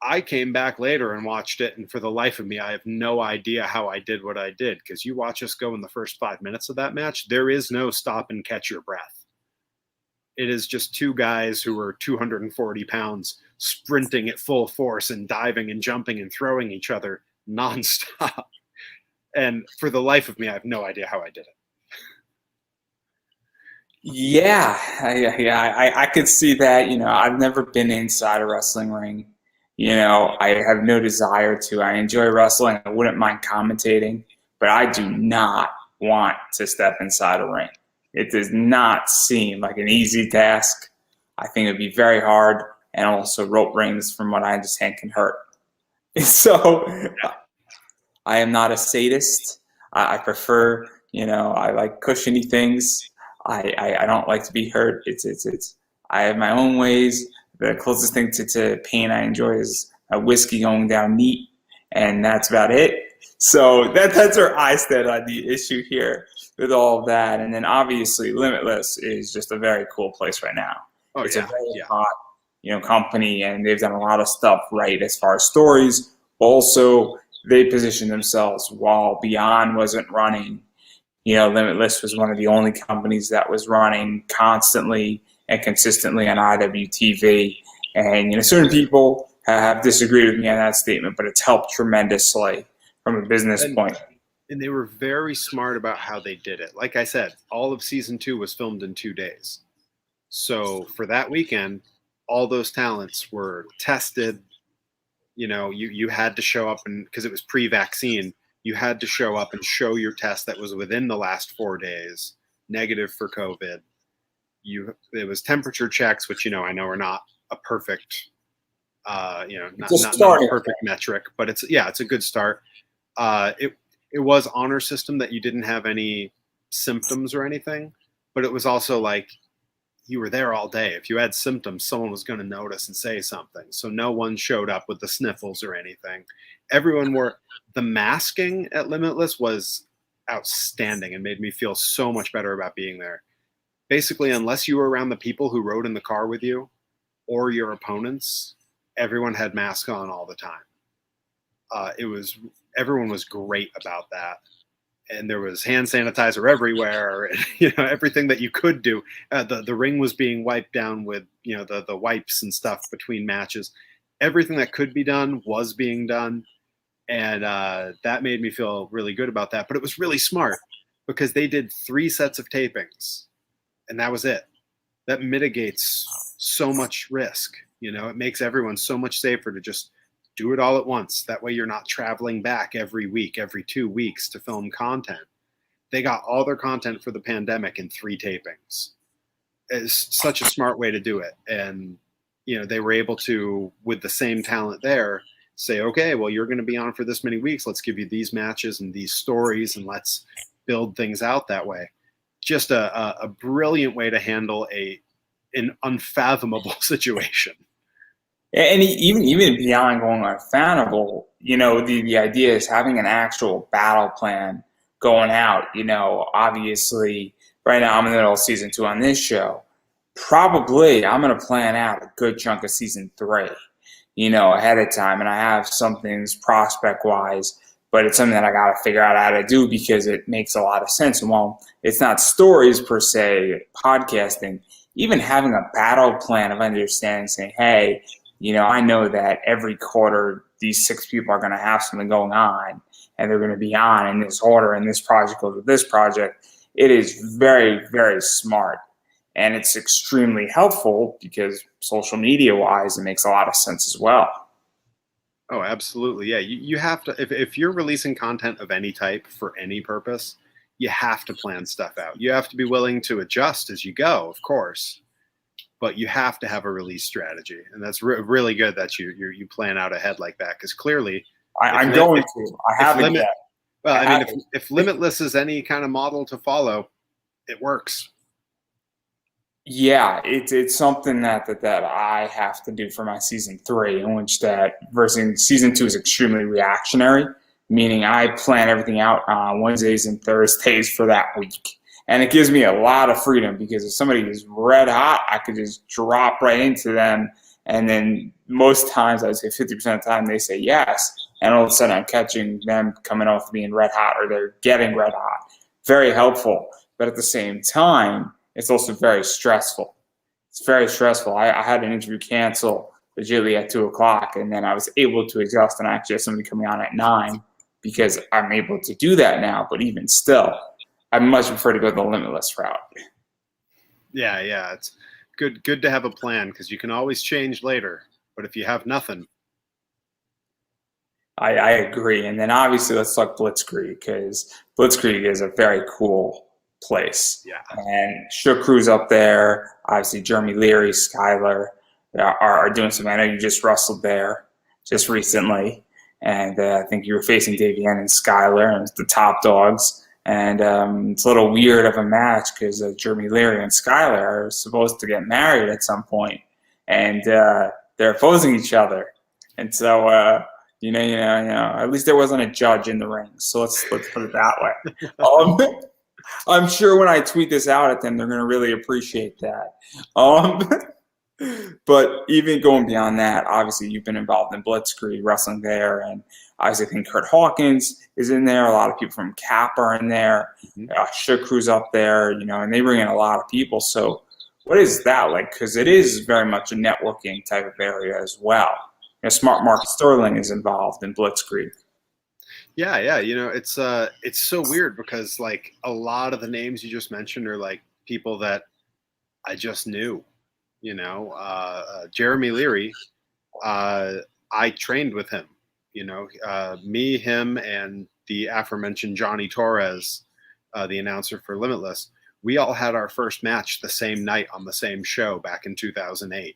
I came back later and watched it, and for the life of me, I have no idea how I did what I did, because you watch us go in the first 5 minutes of that match, there is no stop and catch your breath. It is just two guys who are 240 pounds sprinting at full force and diving and jumping and throwing each other nonstop. And for the life of me, I have no idea how I did it. Yeah, I could see that. I've never been inside a wrestling ring. I have no desire to. I enjoy wrestling. I wouldn't mind commentating, but I do not want to step inside a ring. It does not seem like an easy task. I think it would be very hard, and also rope rings, from what I understand, can hurt. So I am not a sadist. I prefer, I like cushiony things. I don't like to be hurt. It's. I have my own ways. The closest thing to pain I enjoy is a whiskey going down neat, and that's about it. So that's where I stand on the issue here with all of that. And then obviously Limitless is just a very cool place right now. It's a very hot, company, and they've done a lot of stuff right as far as stories. Also, they positioned themselves while Beyond wasn't running. Limitless was one of the only companies that was running constantly and consistently on IWTV. And, certain people have disagreed with me on that statement, but it's helped tremendously from a business point. And they were very smart about how they did it. Like I said, all of season 2 was filmed in 2 days. So for that weekend, all those talents were tested. You had to show up, and because it was pre-vaccine, you had to show up and show your test that was within the last 4 days, negative for COVID. It was temperature checks, which I know are not a perfect, not a perfect metric, but it's a good start. It was honor system that you didn't have any symptoms or anything, but it was also like you were there all day. If you had symptoms, someone was going to notice and say something. So no one showed up with the sniffles or anything. Everyone wore the masking at Limitless was outstanding and made me feel so much better about being there. Basically, unless you were around the people who rode in the car with you or your opponents, everyone had masks on all the time. Everyone was great about that. And there was hand sanitizer everywhere, and, everything that you could do. The ring was being wiped down with, the wipes and stuff between matches. Everything that could be done was being done. And that made me feel really good about that. But it was really smart because they did 3 sets of tapings, and that was it. That mitigates so much risk. It makes everyone so much safer to just do it all at once. That way you're not traveling back every week, every 2 weeks to film content. They got all their content for the pandemic in 3 tapings. It's such a smart way to do it. And, they were able to, with the same talent there, say, okay, well, you're going to be on for this many weeks. Let's give you these matches and these stories, and let's build things out that way. Just a brilliant way to handle an unfathomable situation. And even beyond going unfathomable, the idea is having an actual battle plan going out. Obviously, right now I'm in the middle of season 2 on this show. Probably I'm going to plan out a good chunk of season 3, ahead of time. And I have some things prospect-wise, but it's something that I got to figure out how to do because it makes a lot of sense. And while it's not stories per se, podcasting, even having a battle plan of understanding, saying, hey, I know that every quarter these 6 people are going to have something going on, and they're going to be on in this order, and this project goes with this project. It is very, very smart, and it's extremely helpful because social media-wise, it makes a lot of sense as well. Oh, absolutely. Yeah, you have to, if you're releasing content of any type for any purpose, you have to plan stuff out. You have to be willing to adjust as you go, of course. But you have to have a release strategy, and that's really good that you plan out ahead like that. Because clearly, I'm going to. I haven't yet. Well, if Limitless is any kind of model to follow, it works. Yeah, it's something that I have to do for my season 3, in which that versus season 2 is extremely reactionary, meaning I plan everything out on Wednesdays and Thursdays for that week. And it gives me a lot of freedom because if somebody is red hot, I could just drop right into them. And then most times, I would say 50% of the time, they say yes. And all of a sudden, I'm catching them coming off being red hot, or they're getting red hot. Very helpful. But at the same time, it's also very stressful. It's very stressful. I had an interview cancel legitimately at 2:00, and then I was able to adjust and actually have somebody coming on at 9 because I'm able to do that now. But even still, I much prefer to go the limitless route. Yeah. It's good to have a plan because you can always change later. But if you have nothing, I agree. And then obviously let's talk Blitzkrieg, because Blitzkrieg is a very cool place. yeah, And Shook Crew's up there. Obviously Jeremy Leary, Skylar are doing some. I know you just wrestled there just recently. And I think you were facing Davian and Skylar, and it's the top dogs. And it's a little weird of a match because Jeremy Leary and Skylar are supposed to get married at some point, and they're opposing each other. And so, at least there wasn't a judge in the ring. So let's put it that way. I'm sure when I tweet this out at them, they're going to really appreciate that. But even going beyond that, obviously you've been involved in Blitzkrieg, wrestling there, and obviously I think Kurt Hawkins is in there. A lot of people from Cap are in there. Shook Crew's up there, and they bring in a lot of people. So what is that like? Because it is very much a networking type of area as well. Smart Mark Sterling is involved in Blitzkrieg. Yeah. It's so weird because like a lot of the names you just mentioned are like people that I just knew. Jeremy Leary, I trained with him. Me, him, and the aforementioned Johnny Torres, the announcer for Limitless. We all had our first match the same night on the same show back in 2008.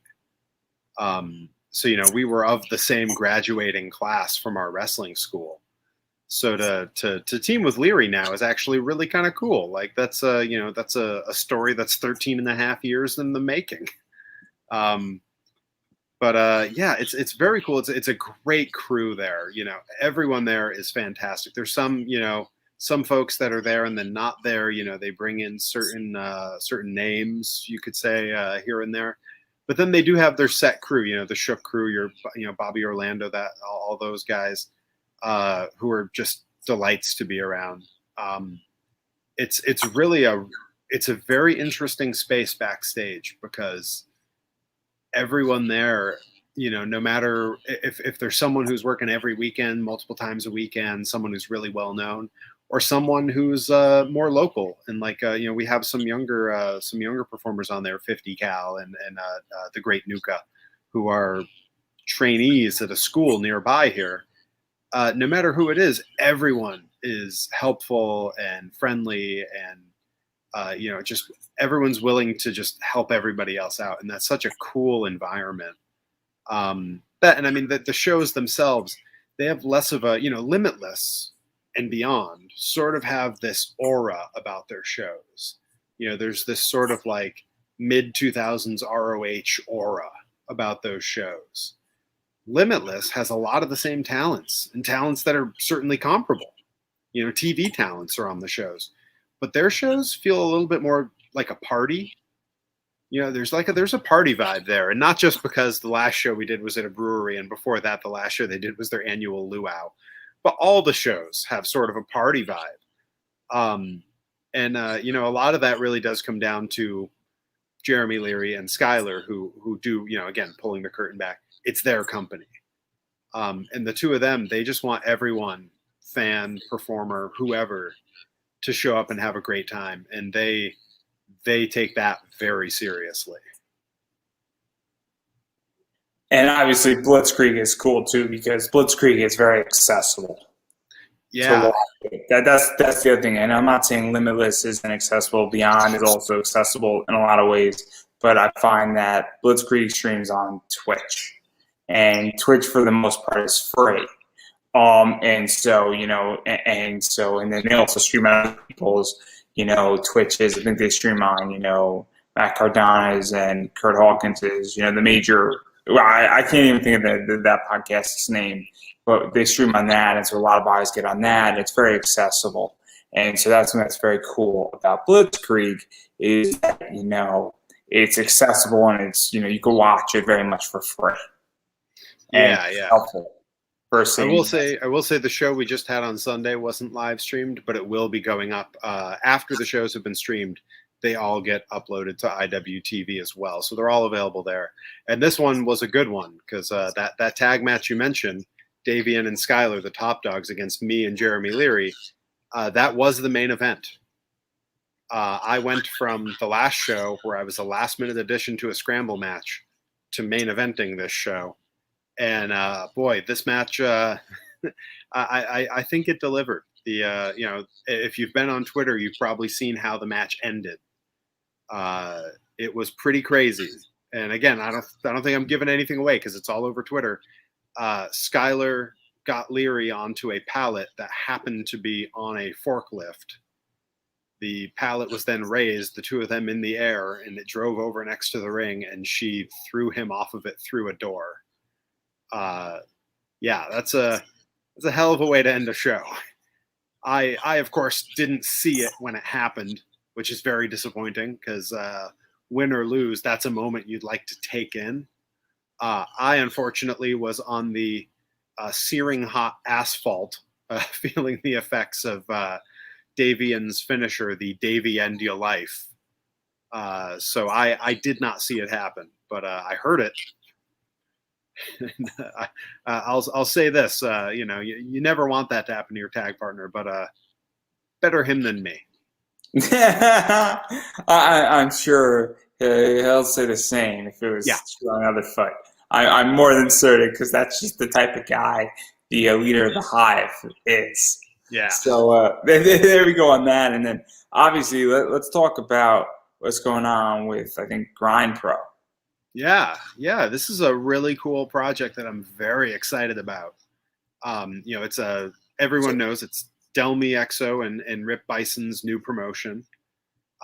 So we were of the same graduating class from our wrestling school. So to team with Leary now is actually really kind of cool. Like that's a story that's 13 and a half years in the making. It's very cool. It's a great crew there. Everyone there is fantastic. There's some folks that are there and then not there. They bring in certain names, you could say, here and there. But then they do have their set crew, the Shook crew, Bobby Orlando, that all those guys who are just delights to be around. It's a very interesting space backstage because everyone there, no matter if there's someone who's working every weekend, multiple times a weekend, someone who's really well known, or someone who's more local, and we have some younger performers on there, 50 Cal and the Great Nuka, who are trainees at a school nearby here. No matter who it is, everyone is helpful and friendly, and just everyone's willing to just help everybody else out, and that's such a cool environment. The shows themselves, they have less of a Limitless and Beyond sort of have this aura about their shows. There's this sort of like mid 2000s ROH aura about those shows. Limitless has a lot of the same talents, and talents that are certainly comparable. TV talents are on the shows, but their shows feel a little bit more like a party. There's a party vibe there, and not just because the last show we did was at a brewery, and before that, the last show they did was their annual luau. But all the shows have sort of a party vibe. A lot of that really does come down to Jeremy Leary and Skylar, who do, again, pulling the curtain back. It's their company. And the two of them, they just want everyone, fan, performer, whoever, to show up and have a great time. And they take that very seriously. And obviously Blitzkrieg is cool too, because Blitzkrieg is very accessible. Yeah. That's the other thing. And I'm not saying Limitless isn't accessible. Beyond is also accessible in a lot of ways. But I find that Blitzkrieg streams on Twitch. And Twitch for the most part is free. And then they also stream on other people's, Twitches. I think they stream on, Matt Cardano's and Kurt Hawkins's, the major. Well, I can't even think of that podcast's name, but they stream on that, and so a lot of eyes get on that. And it's very accessible, And so that's something that's very cool about Blitzkrieg is that, it's accessible and it's, you can watch it very much for free. And Yeah, yeah. helpful. I will say the show we just had on Sunday wasn't live streamed, but it will be going up after the shows have been streamed. They all get uploaded to IWTV as well, so they're all available there. And this one was a good one because that tag match you mentioned, Davian and Skylar, the top dogs, against me and Jeremy Leary, that was the main event. I went from the last show where I was a last-minute addition to a scramble match to main eventing this show. And boy, this match, I think it delivered. If you've been on Twitter, you've probably seen how the match ended. It was pretty crazy. And again, I don't think I'm giving anything away because it's all over Twitter. Skylar got Leary onto a pallet that happened to be on a forklift. The pallet was then raised, the two of them in the air, and it drove over next to the ring, and she threw him off of it through a door. That's a hell of a way to end a show. I of course didn't see it when it happened, which is very disappointing because win or lose, that's a moment you'd like to take in. I unfortunately was on the searing hot asphalt, feeling the effects of Davian's finisher, the Davy End Your Life. So I did not see it happen, but I heard it. I'll say this, you never want that to happen to your tag partner, but better him than me. I'm sure he'll say the same if it was on the other foot. I'm more than certain because that's just the type of guy the leader of the Hive is. Yeah. So there we go on that, and then obviously let's talk about what's going on with I think Grind Pro. Yeah, this is a really cool project that I'm very excited about. Everyone knows it's Delmy Exo and Rip Bison's new promotion.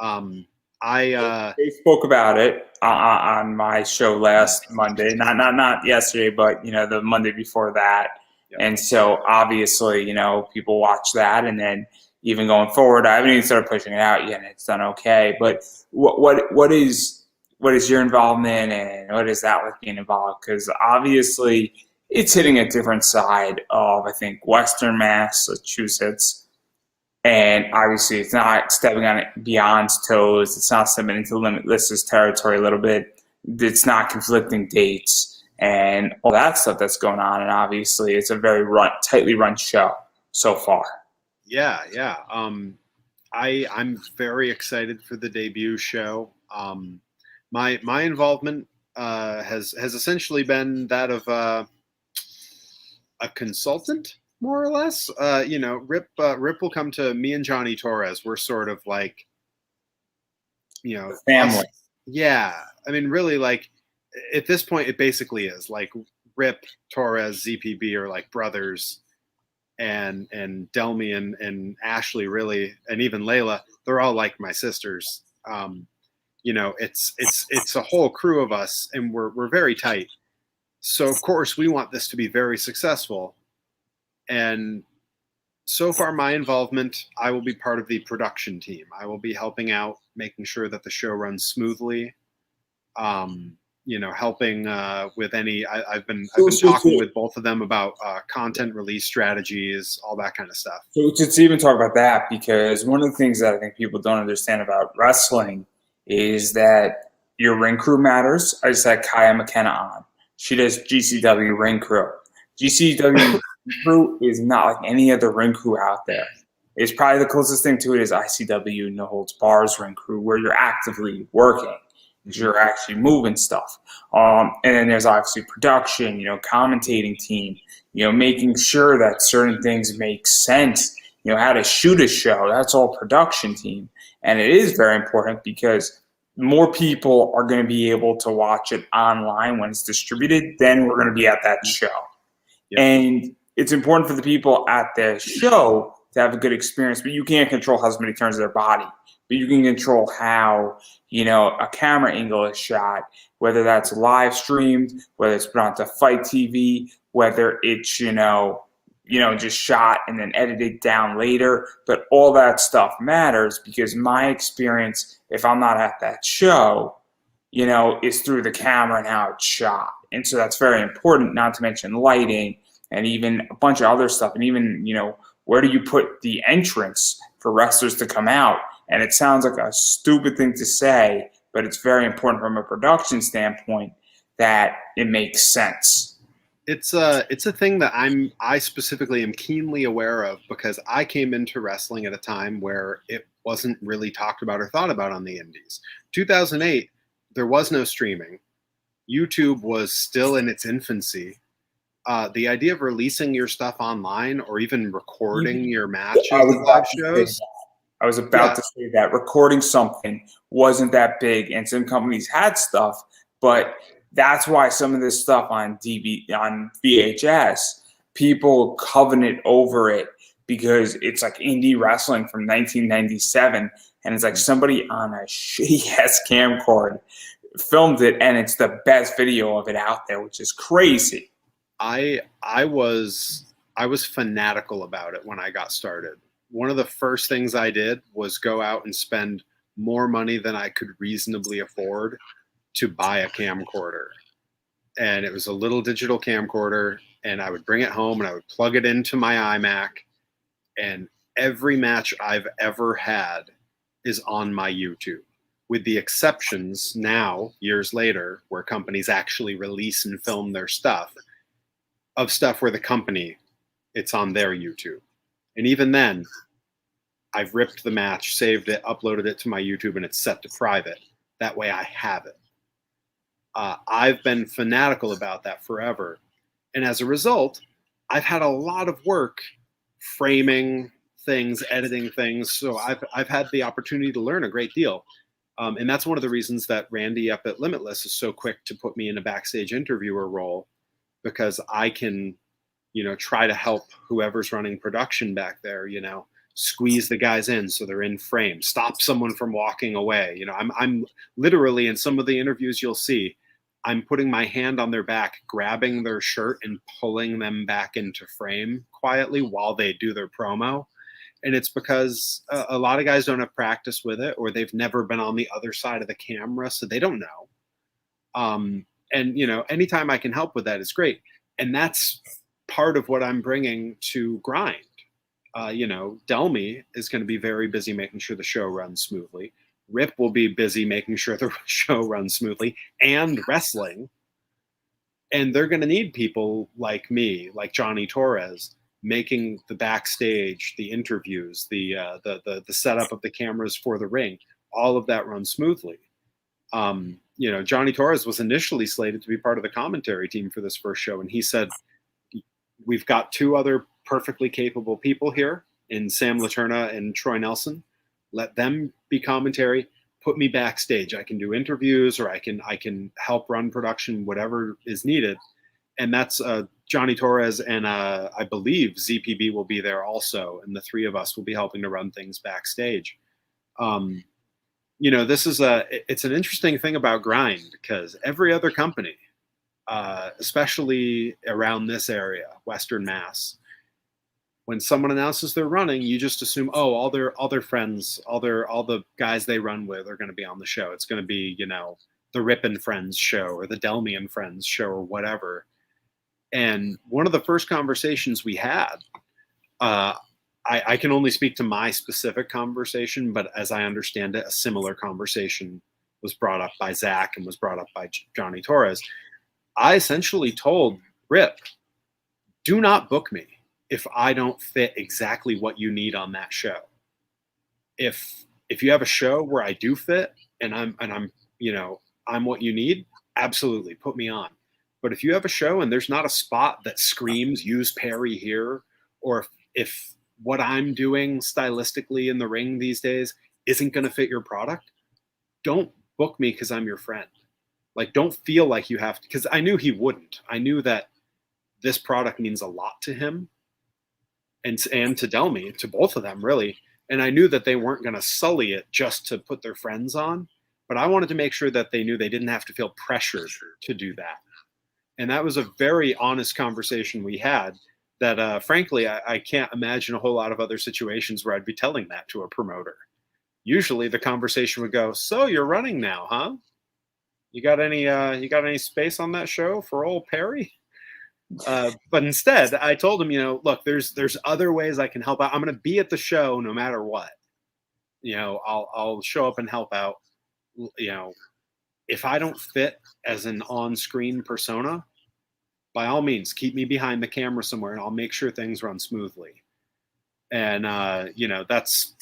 They spoke about it on my show last Monday, not yesterday, but the Monday before that. Yep. And so obviously, people watch that, and then even going forward, I haven't even started pushing it out yet, and it's done okay. But what is your involvement and what is that with being involved? Because obviously it's hitting a different side of, I think, Western Massachusetts. And obviously it's not stepping on it Beyond's toes. It's not stepping into Limitless's territory a little bit. It's not conflicting dates and all that stuff that's going on. And obviously it's a very tightly run show so far. Yeah. I'm very excited for the debut show. My involvement has essentially been that of a consultant, more or less. Rip will come to me and Johnny Torres. We're sort of like, family. Yeah, I mean, really, like at this point, it basically is like Rip, Torres, ZPB are like brothers, and Delmy and Ashley, really, and even Layla, they're all like my sisters. It's a whole crew of us, and we're very tight. So of course we want this to be very successful. And so far my involvement, I will be part of the production team. I will be helping out, making sure that the show runs smoothly. Helping with any. I've been talking with both of them about content release strategies, all that kind of stuff. So to even talk about that, because one of the things that I think people don't understand about wrestling is that your ring crew matters. I just had Kaya McKenna on. She does GCW ring crew. GCW crew is not like any other ring crew out there. It's probably the closest thing to it is ICW No Holds Bars ring crew, where you're actively working. You're actually moving stuff. And then there's obviously production, commentating team, making sure that certain things make sense, how to shoot a show. That's all production team. And it is very important because more people are going to be able to watch it online when it's distributed. Then we're going to be at that show. Yep. And it's important for the people at the show to have a good experience, but you can't control how somebody turns their body. But you can control how, a camera angle is shot, whether that's live streamed, whether it's put onto Fight TV, whether it's, just shot and then edited down later. But all that stuff matters because my experience, if I'm not at that show, is through the camera and how it's shot. And so that's very important, not to mention lighting and even a bunch of other stuff. And even, where do you put the entrance for wrestlers to come out? And it sounds like a stupid thing to say, but it's very important from a production standpoint that it makes sense. It's a thing that I specifically am keenly aware of because I came into wrestling at a time where it wasn't really talked about or thought about on the indies. 2008, there was no streaming. YouTube was still in its infancy. The idea of releasing your stuff online or even recording your matches at live shows. I was about to say that recording something wasn't that big, and some companies had stuff, but that's why some of this stuff on VHS, people covenant over it because it's like indie wrestling from 1997, and it's like somebody on a shitty ass camcorder filmed it, and it's the best video of it out there, which is crazy. I was fanatical about it when I got started. One of the first things I did was go out and spend more money than I could reasonably afford to buy a camcorder. And it was a little digital camcorder, and I would bring it home and I would plug it into my iMac, and every match I've ever had is on my YouTube, with the exceptions now, years later, where companies actually release and film their stuff, of stuff where the company, it's on their YouTube. And even then, I've ripped the match, saved it, uploaded it to my YouTube, and it's set to private. That way I have it. I've been fanatical about that forever. And as a result, I've had a lot of work framing things, editing things. So I've had the opportunity to learn a great deal. And that's one of the reasons that Randy up at Limitless is so quick to put me in a backstage interviewer role, because I can, try to help whoever's running production back there, squeeze the guys in so they're in frame, stop someone from walking away. I'm literally, in some of the interviews you'll see, I'm putting my hand on their back, grabbing their shirt and pulling them back into frame quietly while they do their promo. And it's because a lot of guys don't have practice with it, or they've never been on the other side of the camera, so they don't know. And, anytime I can help with that is great. And that's part of what I'm bringing to Grind. Delmy is going to be very busy making sure the show runs smoothly. Rip will be busy making sure the show runs smoothly and wrestling. And they're going to need people like me, like Johnny Torres, making the backstage, the interviews, the setup of the cameras for the ring. All of that runs smoothly. Johnny Torres was initially slated to be part of the commentary team for this first show, and he said, we've got two other perfectly capable people here in Sam Laterna and Troy Nelson. Let them be commentary. Put me backstage. I can do interviews, or I can help run production, whatever is needed. And that's Johnny Torres, and I believe ZPB will be there also, and the three of us will be helping to run things backstage. This is it's an interesting thing about Grind, because every other company, especially around this area, Western Mass, when someone announces they're running, you just assume, all their friends, all the guys they run with are going to be on the show. It's going to be, the Rip and Friends show, or the Delmy and Friends show, or whatever. And one of the first conversations we had, I can only speak to my specific conversation, but as I understand it, a similar conversation was brought up by Zach and was brought up by Johnny Torres. I essentially told Rip, do not book me if I don't fit exactly what you need on that show. If you have a show where I do fit and I'm what you need, absolutely put me on. But if you have a show and there's not a spot that screams use Perry here, or if what I'm doing stylistically in the ring these days isn't going to fit your product, don't book me because I'm your friend. Like, don't feel like you have to, because I knew he wouldn't. I knew that this product means a lot to him and to Delmy, to both of them, really. And I knew that they weren't going to sully it just to put their friends on. But I wanted to make sure that they knew they didn't have to feel pressured to do that. And that was a very honest conversation we had. that frankly, I can't imagine a whole lot of other situations where I'd be telling that to a promoter. Usually the conversation would go, so you're running now, huh? You got any space on that show for old Perry? But instead, I told him, look, there's other ways I can help out. I'm going to be at the show no matter what. I'll show up and help out. If I don't fit as an on-screen persona, by all means, keep me behind the camera somewhere, and I'll make sure things run smoothly. And that's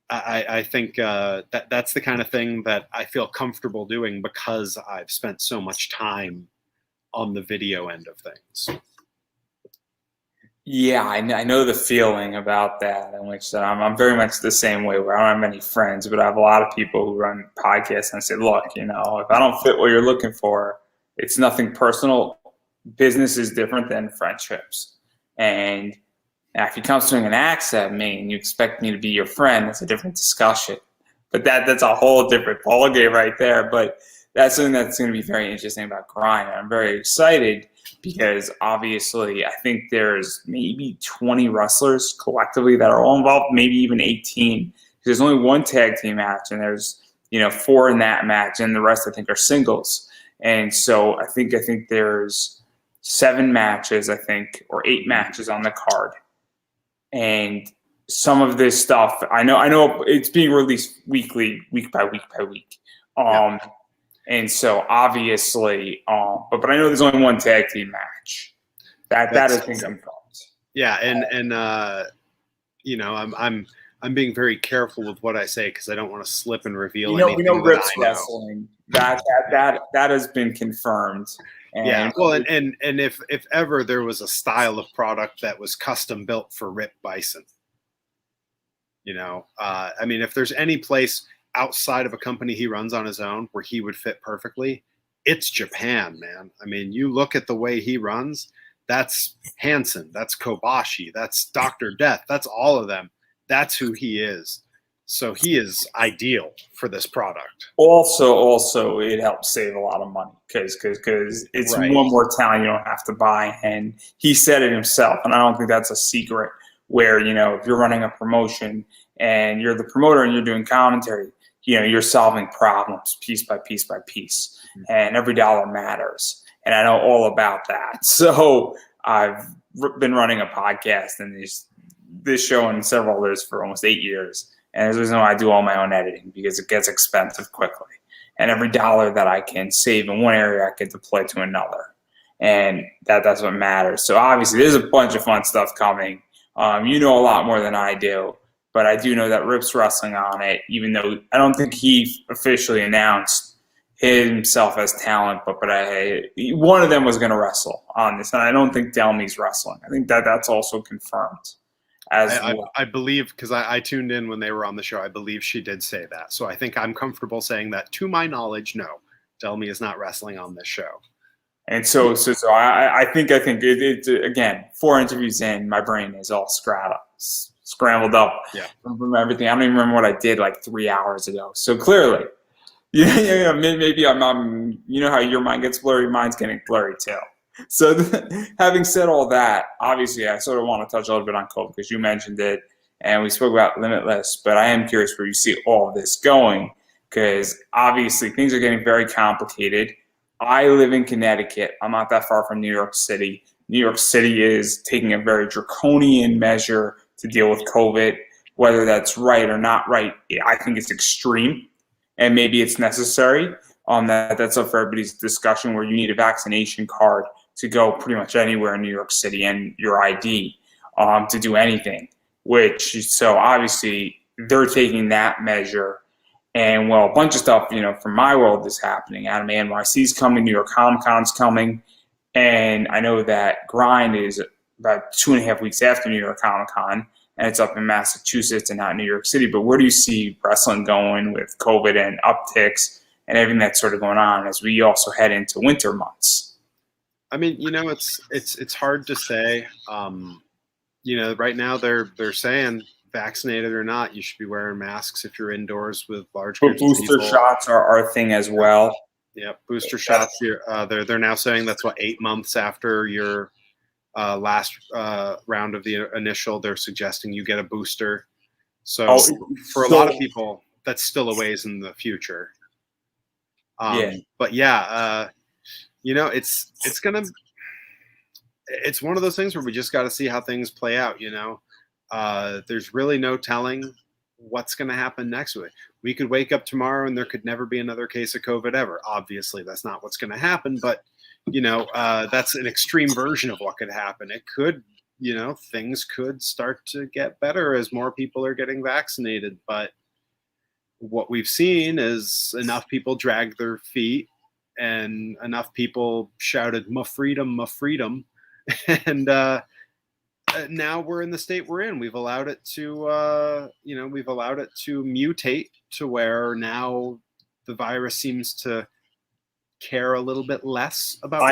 I think that's the kind of thing that I feel comfortable doing because I've spent so much time on the video end of things. Yeah, I know the feeling about that, in which I'm very much the same way, where I don't have many friends, but I have a lot of people who run podcasts, and I say, look, if I don't fit what you're looking for, it's nothing personal. Business is different than friendships. And if you come swinging an axe at me and you expect me to be your friend, that's a different discussion. But that's a whole different ballgame right there. But that's something that's going to be very interesting about Grind. I'm very excited because obviously I think there's maybe 20 wrestlers collectively that are all involved, maybe even 18. There's only one tag team match, and there's 4 in that match, and the rest I think are singles. And so I think there's 7 matches, I think, or 8 matches on the card. And some of this stuff, I know it's being released weekly, week by week by week. Yeah. And so obviously, but I know there's only one tag team match. That has been confirmed. Yeah, and I'm being very careful with what I say because I don't want to slip and reveal anything. We know Rips Wrestling. That has been confirmed. And yeah, well, and if ever there was a style of product that was custom built for Rip Bison, if there's any place outside of a company he runs on his own where he would fit perfectly, it's Japan, man. I mean, you look at the way he runs, that's Hansen, that's Kobashi, that's Dr. Death, that's all of them. That's who he is. So he is ideal for this product. Also, it helps save a lot of money because it's Right. one more talent you don't have to buy. And he said it himself, and I don't think that's a secret, where, if you're running a promotion and you're the promoter and you're doing commentary, you're solving problems piece by piece by piece, and every dollar matters. And I know all about that. So I've been running a podcast and this show and several others for almost 8 years. And there's a reason why I do all my own editing, because it gets expensive quickly. And every dollar that I can save in one area, I can deploy to another. And that's what matters. So obviously there's a bunch of fun stuff coming. You know a lot more than I do. But I do know that Rip's wrestling on it, even though I don't think he officially announced himself as talent, but one of them was going to wrestle on this. And I don't think Delmy's wrestling. I think that's also confirmed. I believe, because I tuned in when they were on the show, I believe she did say that. So I think I'm comfortable saying that, to my knowledge, no, Delmy is not wrestling on this show. And so I think it again, 4 interviews in, my brain is all scrambled up from everything. I don't even remember what I did like 3 hours ago. So clearly, maybe I'm how your mind gets blurry, mine's getting blurry too. So having said all that, obviously I sort of want to touch a little bit on COVID because you mentioned it and we spoke about Limitless, but I am curious where you see all of this going, because obviously things are getting very complicated. I live in Connecticut. I'm not that far from New York City. New York City is taking a very draconian measure to deal with COVID. Whether that's right or not right, I think it's extreme, and maybe it's necessary. That's up for everybody's discussion, where you need a vaccination card to go pretty much anywhere in New York City and your ID to do anything. So obviously they're taking that measure. And well, a bunch of stuff, from my world is happening. Anime NYC's coming, New York Comic Con's coming. And I know that Grind is about 2.5 weeks after New York Comic Con, and it's up in Massachusetts and not New York City. But where do you see wrestling going with COVID and upticks and everything that's sort of going on as we also head into winter months? I mean, it's hard to say. Right now they're saying, vaccinated or not, you should be wearing masks if you're indoors with large groups of people. Booster shots are a thing as well. Yeah, booster shots. They're now saying that's 8 months after your last round of the initial, they're suggesting you get a booster. So Oh, for a lot of people, that's still a ways in the future. yeah. But yeah, it's one of those things where we just got to see how things play out. There's really no telling what's going to happen next week. We could wake up tomorrow and there could never be another case of COVID ever. Obviously, that's not what's going to happen, but that's an extreme version of what could happen. It could, things could start to get better as more people are getting vaccinated. But what we've seen is enough people dragged their feet and enough people shouted, "Ma freedom, ma freedom." And now we're in the state we're in. We've allowed it to, mutate to where now the virus seems to care a little bit less about.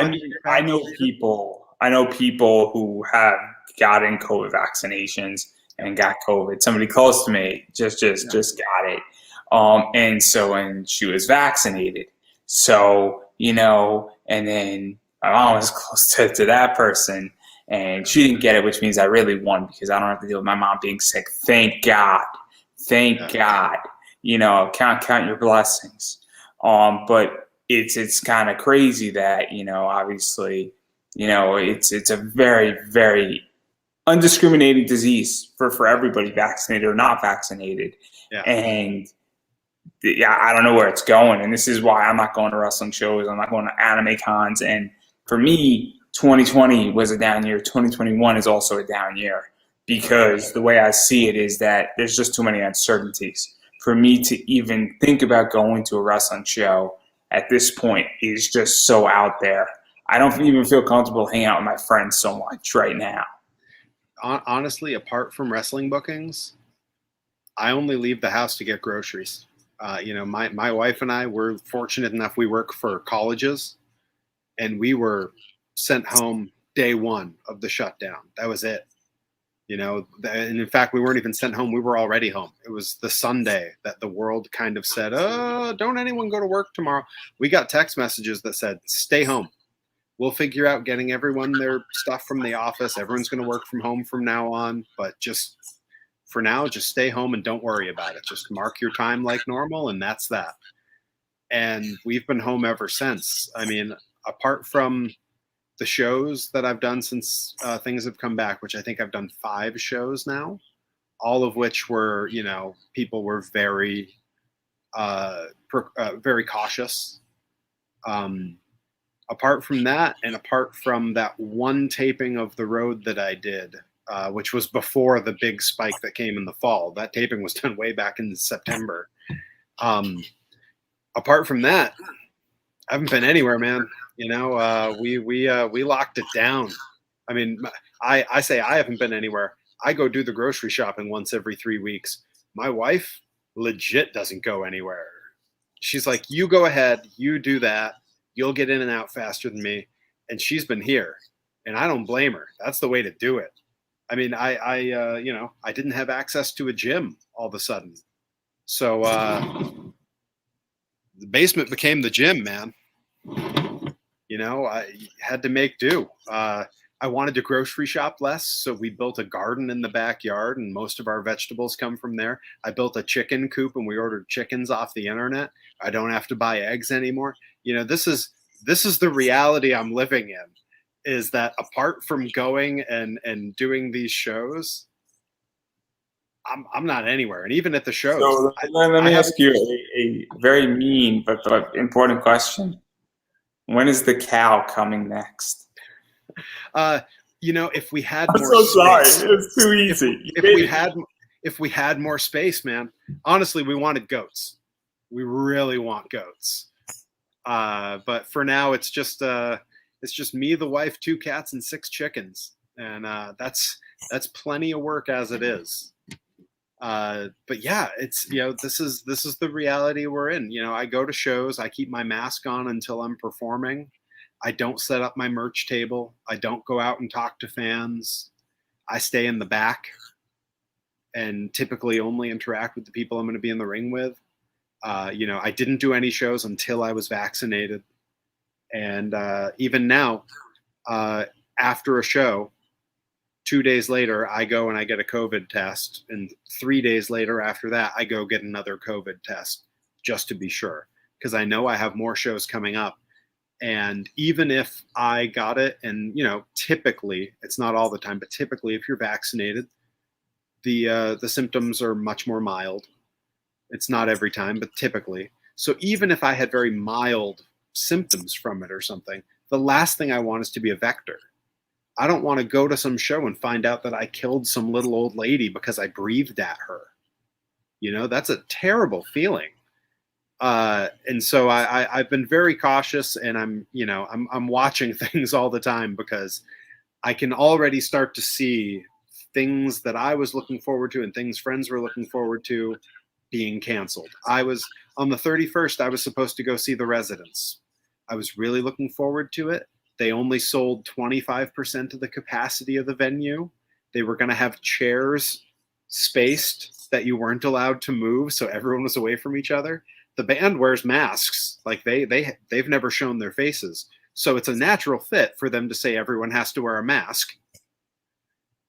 I know people who have gotten COVID vaccinations and got COVID. Somebody close to me just got it, and she was vaccinated. So and then my mom was close to that person, and she didn't get it, which means I really won because I don't have to deal with my mom being sick. Thank God, God. Count your blessings. But it's kind of crazy that obviously it's a very, very undiscriminating disease for everybody, vaccinated or not vaccinated. Yeah. And I don't know where it's going, and this is why I'm not going to wrestling shows. I'm not going to anime cons. And for me, 2020 was a down year. 2021 is also a down year because the way I see it is that there's just too many uncertainties for me to even think about going to a wrestling show at this point is just so out there. I don't even feel comfortable hanging out with my friends so much right now. Honestly, apart from wrestling bookings, I only leave the house to get groceries. My wife and I were fortunate enough. We work for colleges, and we were sent home day one of the shutdown. That was it. And in fact, we weren't even sent home. We were already home. It was the Sunday that the world kind of said, "Oh, don't anyone go to work tomorrow." We got text messages that said, "Stay home. We'll figure out getting everyone their stuff from the office. Everyone's going to work from home from now on. But just for now, just stay home and don't worry about it. Just mark your time like normal, and that's that." And we've been home ever since. I mean, apart from the shows that I've done since things have come back, which I think I've done 5 shows now, all of which were, people were very, very cautious. Apart from that, and apart from that one taping of The Road that I did, which was before the big spike that came in the fall, that taping was done way back in September. Apart from that, I haven't been anywhere, man. We locked it down. I mean, I say I haven't been anywhere. I go do the grocery shopping once every 3 weeks. My wife legit doesn't go anywhere. She's like, "You go ahead, you do that. You'll get in and out faster than me." And she's been here, and I don't blame her. That's the way to do it. I mean, I didn't have access to a gym all of a sudden, so the basement became the gym, man. I had to make do. I wanted to grocery shop less, so we built a garden in the backyard, and most of our vegetables come from there. I built a chicken coop, and we ordered chickens off the internet. I don't have to buy eggs anymore. This is the reality I'm living in, is that apart from going and doing these shows, I'm not anywhere. And even at the shows. So let me ask you a very mean but important question. When is the cow coming next? If we had I'm more so space, sorry. It's too easy. If we had more space, man, honestly, we wanted goats. We really want goats. But for now, it's just me, the wife, 2 cats, and 6 chickens, and that's plenty of work as it is. But yeah, it's this is the reality we're in. I go to shows. I keep my mask on until I'm performing. I don't set up my merch table. I don't go out and talk to fans. I stay in the back and typically only interact with the people I'm going to be in the ring with. I didn't do any shows until I was vaccinated. And even now, after a show, 2 days later, I go and I get a COVID test. And 3 days later after that, I go get another COVID test just to be sure. Because I know I have more shows coming up. And even if I got it, and, you know, typically, it's not all the time, but typically if you're vaccinated, the symptoms are much more mild. It's not every time, but typically. So even if I had very mild symptoms from it or something, the last thing I want is to be a vector. I don't want to go to some show and find out that I killed some little old lady because I breathed at her. You know, that's a terrible feeling. And so I've been very cautious, and I'm watching things all the time because I can already start to see things that I was looking forward to and things friends were looking forward to being canceled. I was on the 31st, I was supposed to go see The Residents. I was really looking forward to it. They only sold 25% of the capacity of the venue. They were going to have chairs spaced that you weren't allowed to move, so everyone was away from each other. The band wears masks. Like they've never shown their faces. So it's a natural fit for them to say everyone has to wear a mask.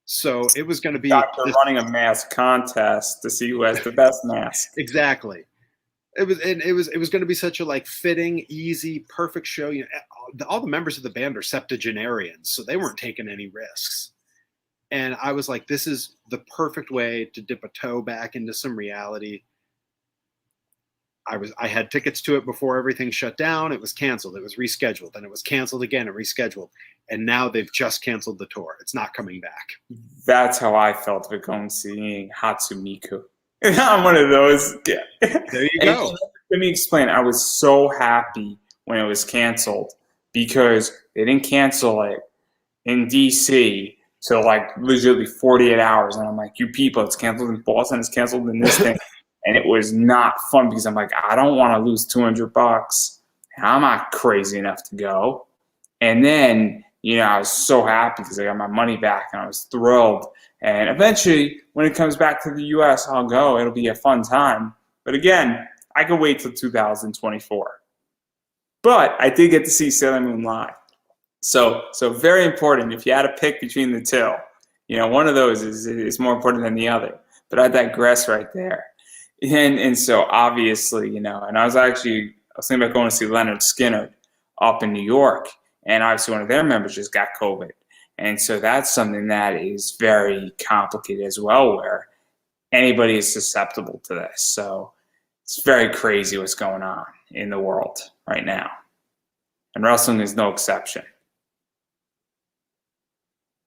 So it was going to be running a mask contest to see who has the best mask. Exactly. It was going to be such a like fitting, easy, perfect show. You know, all the members of the band are septuagenarians, so they weren't taking any risks. And I was like, this is the perfect way to dip a toe back into some reality. I had tickets to it before everything shut down. It was canceled. It was rescheduled. And it was canceled again and rescheduled. And now they've just canceled the tour. It's not coming back. That's how I felt with going seeing Hatsumiku. I'm one of those. Yeah. There you go. Let me explain. I was so happy when it was canceled because they didn't cancel it in DC till like literally 48 hours. And I'm like, you people, it's canceled in Boston. It's canceled in this thing. And it was not fun because I'm like, I don't want to lose $200. I'm not crazy enough to go. And then, you know, I was so happy because I got my money back and I was thrilled. And eventually, when it comes back to the U.S., I'll go. It'll be a fun time. But again, I could wait till 2024. But I did get to see Sailor Moon live. So very important. If you had to pick between the two, you know, one of those is more important than the other. But I digress right there. And so obviously, you know, and I was thinking about going to see Leonard Skinner up in New York, and obviously one of their members just got COVID. And so that's something that is very complicated as well, where anybody is susceptible to this. So it's very crazy what's going on in the world right now. And wrestling is no exception.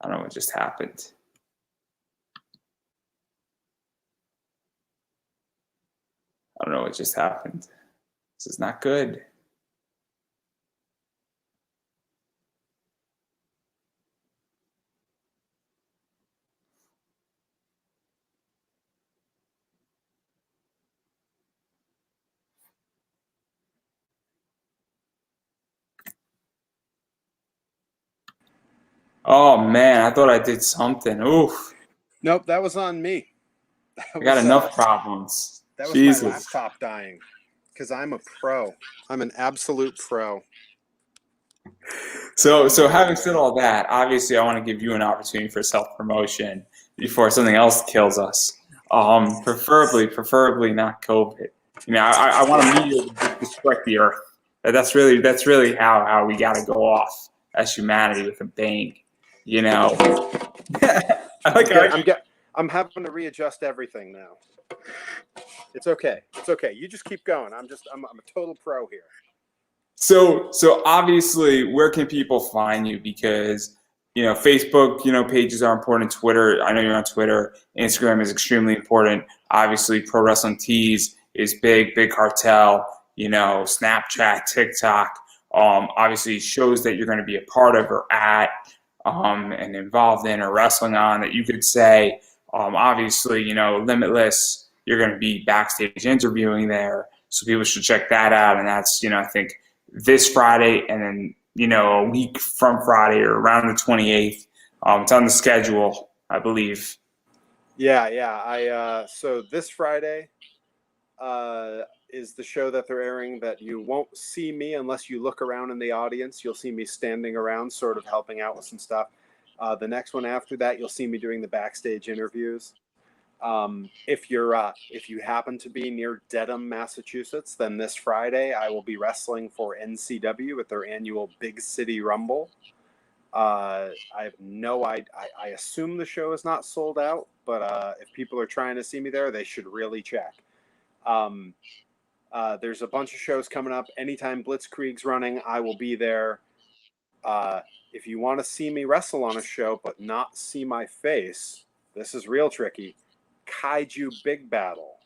I don't know what just happened. I don't know what just happened. This is not good. Oh man, I thought I did something. Oof. Nope, that was on me. I got enough problems. That was Jesus. my laptop dying because I'm a pro. I'm an absolute pro. So having said all that, obviously I want to give you an opportunity for self-promotion before something else kills us. Preferably not COVID. You know, I want to meet you to destroy the earth. That's really how we got to go off as humanity with a bang. You know. I'm having to readjust everything now. It's okay. It's okay. You just keep going. I'm a total pro here. So obviously, where can people find you? Because, you know, Facebook, you know, pages are important. Twitter, I know you're on Twitter. Instagram is extremely important. Obviously, Pro Wrestling Tees is big cartel. You know, Snapchat, TikTok. Obviously, shows that you're going to be a part of or at, and involved in or wrestling on that you could say. Obviously, you know, Limitless. You're going to be backstage interviewing there, so people should check that out. And that's, you know, I think this Friday, and then, you know, a week from Friday or around the 28th. It's on the schedule, I believe. Yeah. So this Friday is the show that they're airing that you won't see me unless you look around in the audience. You'll see me standing around sort of helping out with some stuff. The next one after that, you'll see me doing the backstage interviews. If you happen to be near Dedham, Massachusetts, then this Friday I will be wrestling for NCW at their annual Big City Rumble. I have no idea. I assume the show is not sold out, but if people are trying to see me there, they should really check. There's a bunch of shows coming up. Anytime Blitzkrieg's running, I will be there. If you want to see me wrestle on a show but not see my face, this is real tricky. Kaiju Big Battle.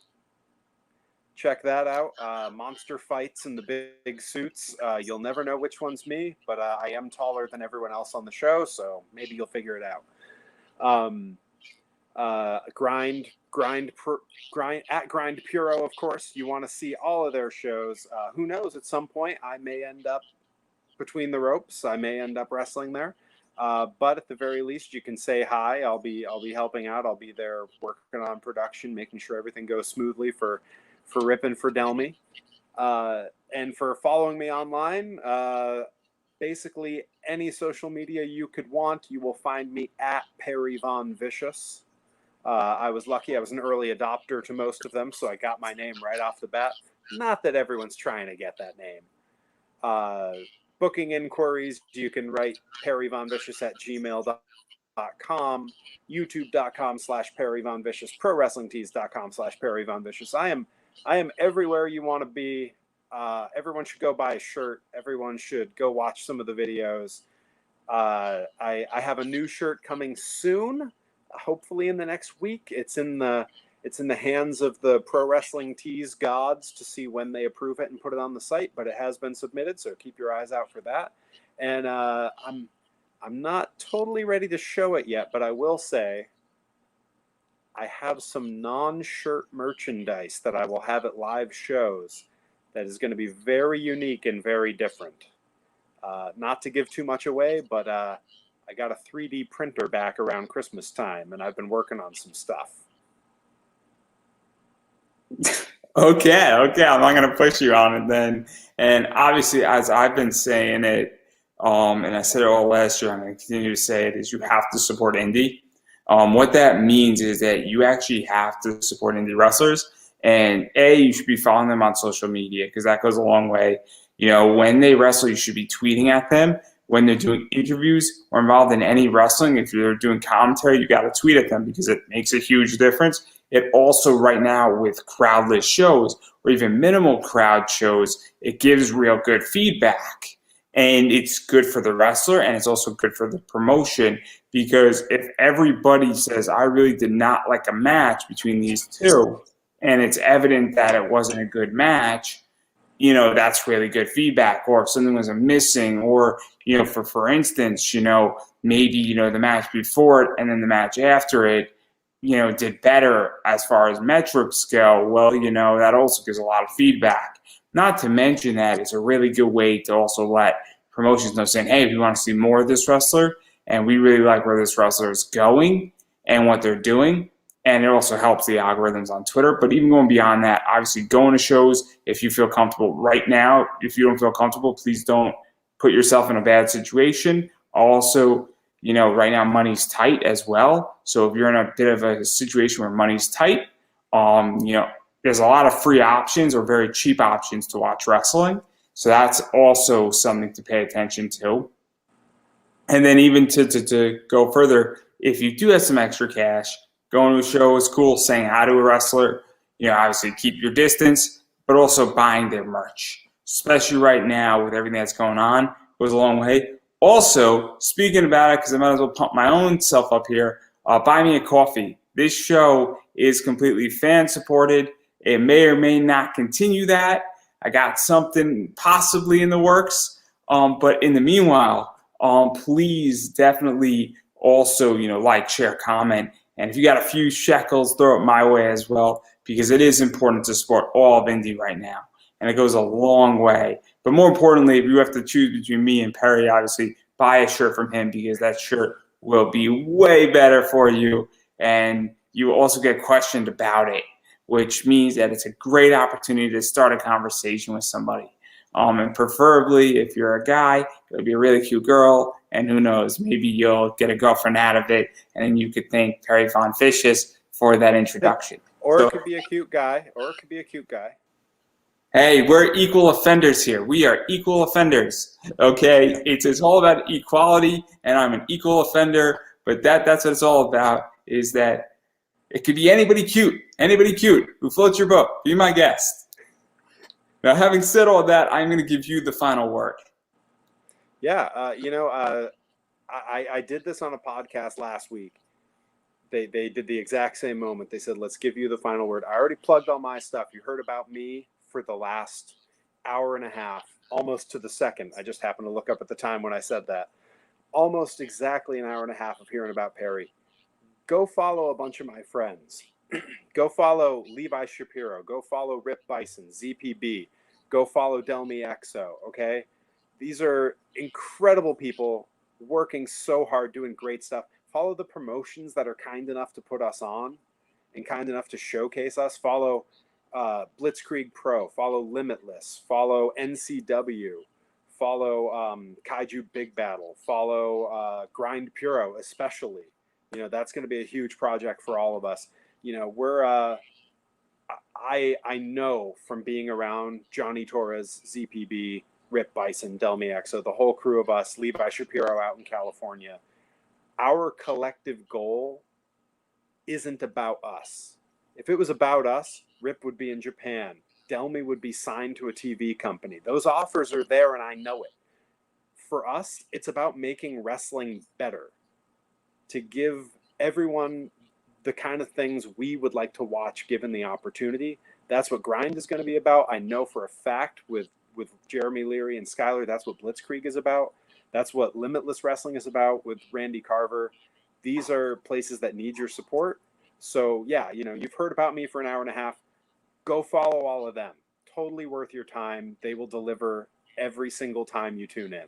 Check that out. Monster fights in the big suits. You'll never know which one's me, but I am taller than everyone else on the show, so maybe you'll figure it out. Grind at Grind Puro, of course. You want to see all of their shows. Who knows? At some point, I may end up between the ropes. I may end up wrestling there. But at the very least, you can say hi. I'll be helping out. I'll be there working on production, making sure everything goes smoothly for Rip and for Delmy. And for following me online, basically any social media you could want, you will find me at Perry Von Vicious. I was lucky. I was an early adopter to most of them, so I got my name right off the bat. Not that everyone's trying to get that name. Booking inquiries, you can write perryvonvicious@gmail.com, youtube.com/perryvonvicious, prowrestlingtees.com/perryvonvicious. I am everywhere you want to be. Everyone should go buy a shirt. Everyone should go watch some of the videos. I have a new shirt coming soon, hopefully in the next week. It's in the hands of the Pro Wrestling Tees gods to see when they approve it and put it on the site, but it has been submitted, so keep your eyes out for that. And I'm not totally ready to show it yet, but I will say I have some non-shirt merchandise that I will have at live shows that is going to be very unique and very different. Not to give too much away, but I got a 3D printer back around Christmas time, and I've been working on some stuff. Okay, I'm not going to push you on it then. And obviously, as I've been saying it, and I said it all last year, I'm going to continue to say it, is you have to support indie. What that means is that you actually have to support indie wrestlers. And you should be following them on social media because that goes a long way. You know, when they wrestle, you should be tweeting at them. When they're doing interviews or involved in any wrestling, if you're doing commentary, you got to tweet at them because it makes a huge difference. It also, right now, with crowdless shows or even minimal crowd shows, it gives real good feedback. And it's good for the wrestler, and it's also good for the promotion because if everybody says, I really did not like a match between these two, and it's evident that it wasn't a good match, you know, that's really good feedback. Or if something was missing, or, you know, for instance, you know, maybe, you know, the match before it and then the match after it, you know, did better as far as metrics go, well, you know, that also gives a lot of feedback. Not to mention that it's a really good way to also let promotions know, saying, hey, we want to see more of this wrestler, and we really like where this wrestler is going and what they're doing. And it also helps the algorithms on Twitter. But even going beyond that, obviously going to shows if you feel comfortable. Right now, if you don't feel comfortable, please don't put yourself in a bad situation. Also, you know, right now money's tight as well. So if you're in a bit of a situation where money's tight, you know, there's a lot of free options or very cheap options to watch wrestling. So that's also something to pay attention to. And then even to go further, if you do have some extra cash, going to a show is cool, saying hi to a wrestler, you know, obviously keep your distance, but also buying their merch, especially right now with everything that's going on, goes a long way. Also, speaking about it, because I might as well pump my own self up here, buy me a coffee. This show is completely fan-supported. It may or may not continue that. I got something possibly in the works. But in the meanwhile, please definitely also, you know, like, share, comment. And if you got a few shekels, throw it my way as well, because it is important to support all of indie right now. And it goes a long way. But more importantly, if you have to choose between me and Perry, obviously buy a shirt from him because that shirt will be way better for you. And you will also get questioned about it, which means that it's a great opportunity to start a conversation with somebody. And preferably, if you're a guy, it would be a really cute girl. And who knows, maybe you'll get a girlfriend out of it. And then you could thank Perry Von Fishes for that introduction. Or So, it could be a cute guy. hey, we're equal offenders here. We are equal offenders. Okay, it's all about equality, and I'm an equal offender. But that's what it's all about. Is that it could be anybody cute who floats your boat. Be my guest. Now, having said all that, I'm going to give you the final word. Yeah, I did this on a podcast last week. They did the exact same moment. They said, let's give you the final word. I already plugged all my stuff. You heard about me for the last hour and a half, almost to the second. I just happened to look up at the time when I said that. Almost exactly an hour and a half of hearing about Perry. Go follow a bunch of my friends. Go follow Levi Shapiro. Go follow Rip Bison, ZPB. Go follow Delmi Exo, okay? These are incredible people working so hard, doing great stuff. Follow the promotions that are kind enough to put us on and kind enough to showcase us. Follow Blitzkrieg Pro. Follow Limitless. Follow NCW. Follow Kaiju Big Battle. Follow Grind Puro, especially. You know, that's going to be a huge project for all of us. You know, we're I know from being around Johnny Torres, ZPB, Rip Bison, Delmi Exo, the whole crew of us, Levi Shapiro out in California, our collective goal isn't about us. If it was about us, Rip would be in Japan. Delmi would be signed to a TV company. Those offers are there and I know it. For us, it's about making wrestling better. To give everyone the kind of things we would like to watch given the opportunity. That's what Grind is going to be about. I know for a fact with Jeremy Leary and Skylar, that's what Blitzkrieg is about. That's what Limitless Wrestling is about with Randy Carver. These are places that need your support. So yeah, you know, you've heard about me for an hour and a half. Go follow all of them. Totally worth your time. They will deliver every single time you tune in.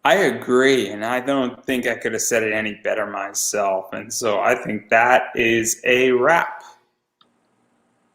I agree, and I don't think I could have said it any better myself. And so I think that is a wrap.